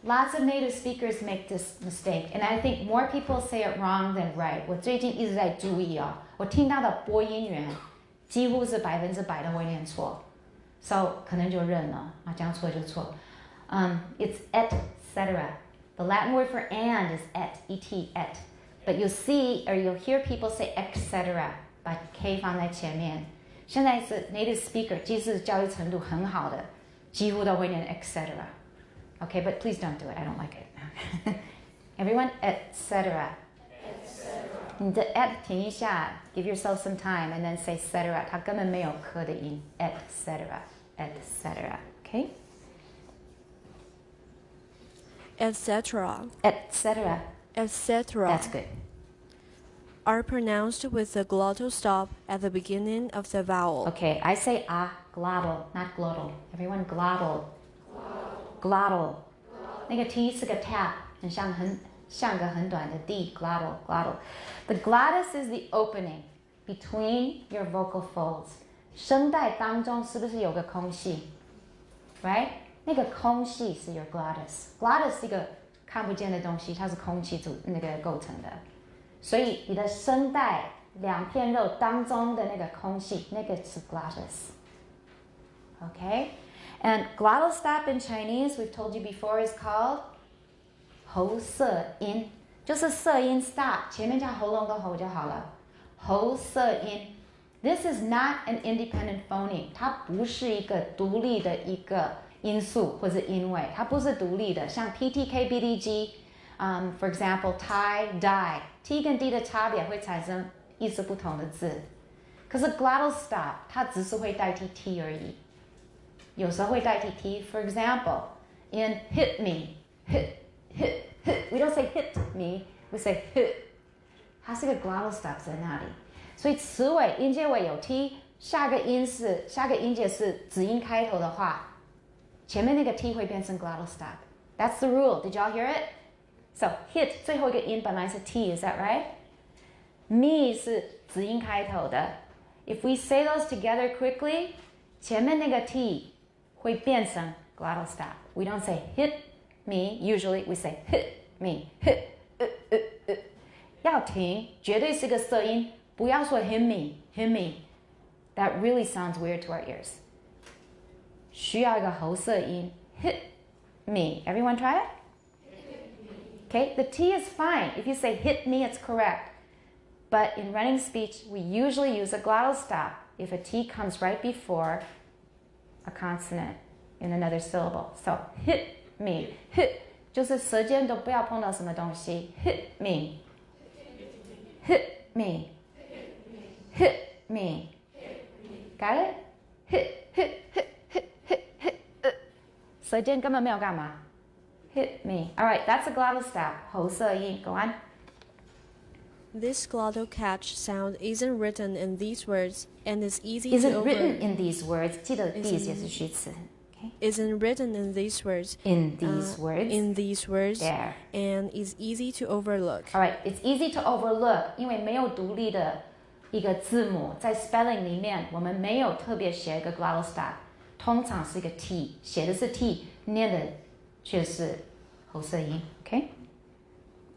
Lots of native speakers make this mistake, and I think more people say it wrong than right. 我最近一直在注意哦，我听到的播音员几乎是100%的会念错 ，so 可能就认了啊，讲错就错。It's etc. The Latin word for and is et, et. But you'll see or you'll hear people say etc. 把 k 放在前面。现在是 native speaker， 即使教育程度很好的，几乎都会念 etc. Okay, but please don't do it. I don't like it. Everyone, etc. 你的 et 停一下 give yourself some time, and then say etc. 它根本没有科的音 etc. Okay? etc. Etc. etc. That's good. Are pronounced with the glottal stop at the beginning of the vowel. Okay, I say glottal, not glottal. Everyone, glottal. Glottal. 那个 T 是个 tap, 像个很短的 D, glottal. The glottis is the opening between your vocal folds. 声带当中是不是有个空隙 Right? 那个空隙是 your glottis. Glottis 是一个看不见的东西，它是空气构成的。所以你的声带两片肉当中的那个空隙，那个是 glottis. Okay? And glottal stop in Chinese, we've told you before, is called 喉塞音，就是塞音 stop， 前面加喉咙的喉就好了。喉塞音。This is not an independent phoneme. 它不是一个独立的一个音素或者音位，它不是独立的。像 PTK、BDG, for example, tie, die, T 跟 D 的差别会产生意思不同的字。可是 glottal stop 它只是会代替 T 而已。有时候会代替 T. For example, in hit me, hit. We don't say hit me, we say hit. 它是个 glottal stop 在那里。所以词尾音节尾有 T， 下个音节是子音开头的话，前面那个 T 会变成 glottal stop. That's the rule. Did y'all hear it? So hit 最后一个音本来是 T, is that right? Me 是子音开头的。If we say those together quickly, 前面那个 T 会变成 glottal stop. We don't say hit me. Usually we say hit me. Hit. 要停，绝对是个塞音，不要说 hit me, hit me. That really sounds weird to our ears. 需要一个喉塞音 hit me. Everyone try it? Okay, the T is fine. If you say hit me, it's correct. But in running speech, we usually use a glottal stop if a T comes right before a consonant in another syllable. So hit me, hit 就是舌尖都不要碰到什么东西 hit me, hit me, hit me. Got it? Hit. 舌尖根本没有干嘛 hit me. All right, that's a glottal stop. 喉塞音 Go on. This glottal catch sound isn't written in these words and is easy Isn't to written in these words. 记得 these 也是虚词 Isn't written in these words. In these words. In these words. There. And is easy to overlook. All right, it's easy to overlook. 因为没有独立的一个字母，在 spelling 里面，我们没有特别写一个 glottal stop， 通常是一个 T， 写的是 T， 念的却是喉塞音 ，OK？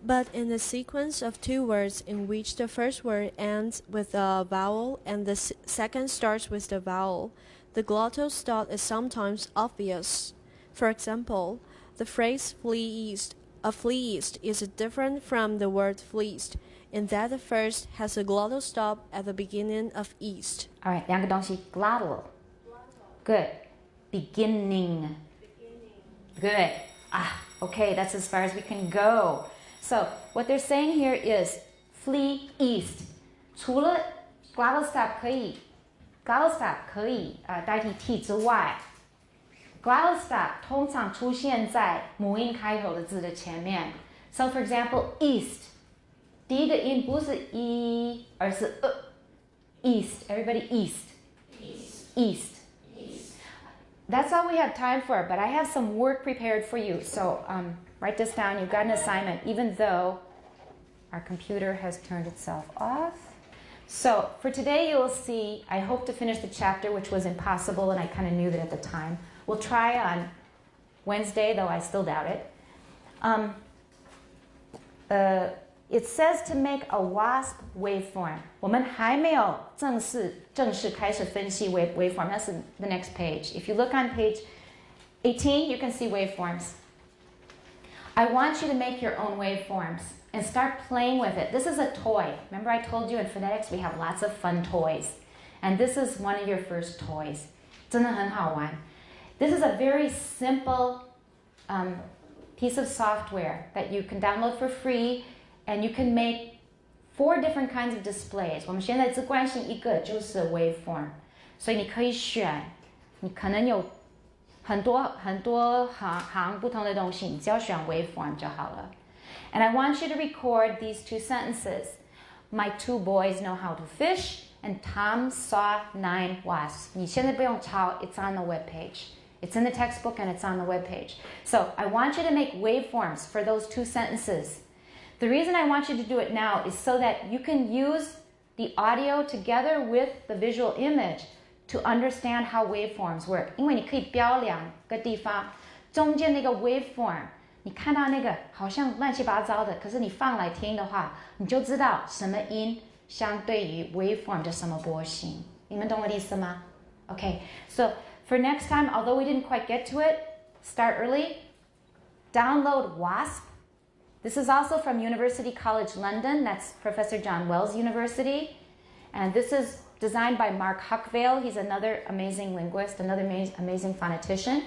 But in a sequence of two words in which the first word ends with a vowel and the second starts with the vowel, the glottal stop is sometimes obvious. For example, The phrase flee east, a flee east, is different from the word fleeced in that the first has a glottal stop at the beginning of east. All right, 两个东西 glottal. Good. Beginning. Good. Okay, that's as far as we can go. So what they're saying here is flee east. 除了 glottal stop 可以 glottal stop 可以代替 t 之外 glottal stop 通常出现在母音开头的字的前面。So for example, east 第一个音不是 e 而是 east. Everybody east. East. That's all we have time for, but I have some work prepared for you. So write this down. You've got an assignment, even though our computer has turned itself off. So for today, you'll see, I hope to finish the chapter, which was impossible, and I kind of knew that at the time. We'll try on Wednesday, though I still doubt it. It says to make a WASP waveform. 我们还没有正式开始分析 waveform. That's the next page. If you look on page 18, you can see waveforms. I want you to make your own waveforms and start playing with it. This is a toy. Remember I told you in phonetics we have lots of fun toys. And this is one of your first toys. 真的很好玩. This is a very simple piece of software that you can download for free. And you can make 4 different kinds of displays. 我们现在只关心一个，就是 waveform. 所以你可以选，你可能有很多行不同的东西，你只要选 waveform 就好了。And I want you to record these 2 sentences. My 2 boys know how to fish, and Tom saw 9 wasps. 你现在不用抄, it's on the web page. It's in the textbook and it's on the web page. So I want you to make waveforms for those 2 sentences. The reason I want you to do it now is so that you can use the audio together with the visual image to understand how waveforms work. 因为你可以标2个地方，中间那个 waveform， 你看到那个好像乱七八糟的，可是你放来听的话，你就知道什么音相对于 waveform 的什么波形。你们懂我的意思吗？ Okay, so for next time, although we didn't quite get to it, start early. Download WASP. This is also from University College London. That's Professor John Wells University. And this is designed by Mark Huckvale. He's another amazing linguist, another amazing phonetician.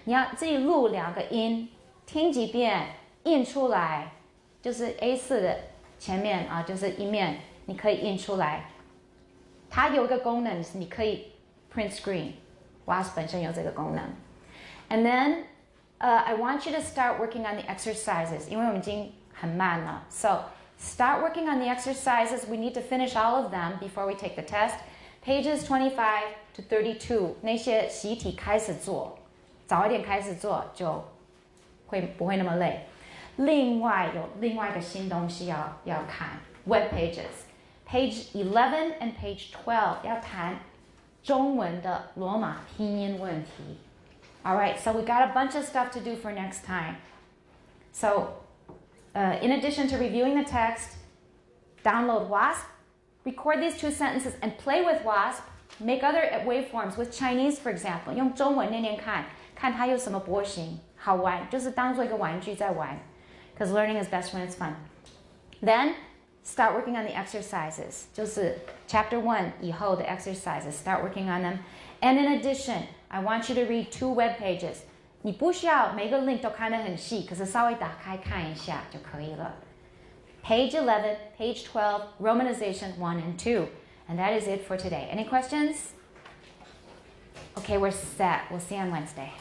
你要自己录2个音，听几遍，印出来，就是 A4 的前面啊，就是一面，你可以印出来。它有一个功能是你可以 print screen. WASP 本身有这个功能。And then I want you to start working on the exercises. 因为我们已经很慢了. So start working on the exercises. We need to finish all of them before we take the test. Pages 25 to 32. 那些习题开始做，早一点开始做就不会那么累。另外有另外一个新东西要看 web pages. Page 11 and page 12要谈中文的罗马拼音问题。All right, so we got a bunch of stuff to do for next time. So, in addition to reviewing the text, download WASP, record these 2 sentences, and play with WASP. Make other waveforms with Chinese, for example. 用中文念念看，看它有什么波形，好玩，就是当做一个玩具在玩。Because learning is best when it's fun. Then, start working on the exercises. 就是 Chapter 1以后的 exercises. Start working on them. And in addition, I want you to read 2 web pages. 你不需要每个 link 都看得很细，可是稍微打开看一下就可以了。Page 11, page 12, romanization 1 and 2. And that is it for today. Any questions? Okay, we're set. We'll see you on Wednesday.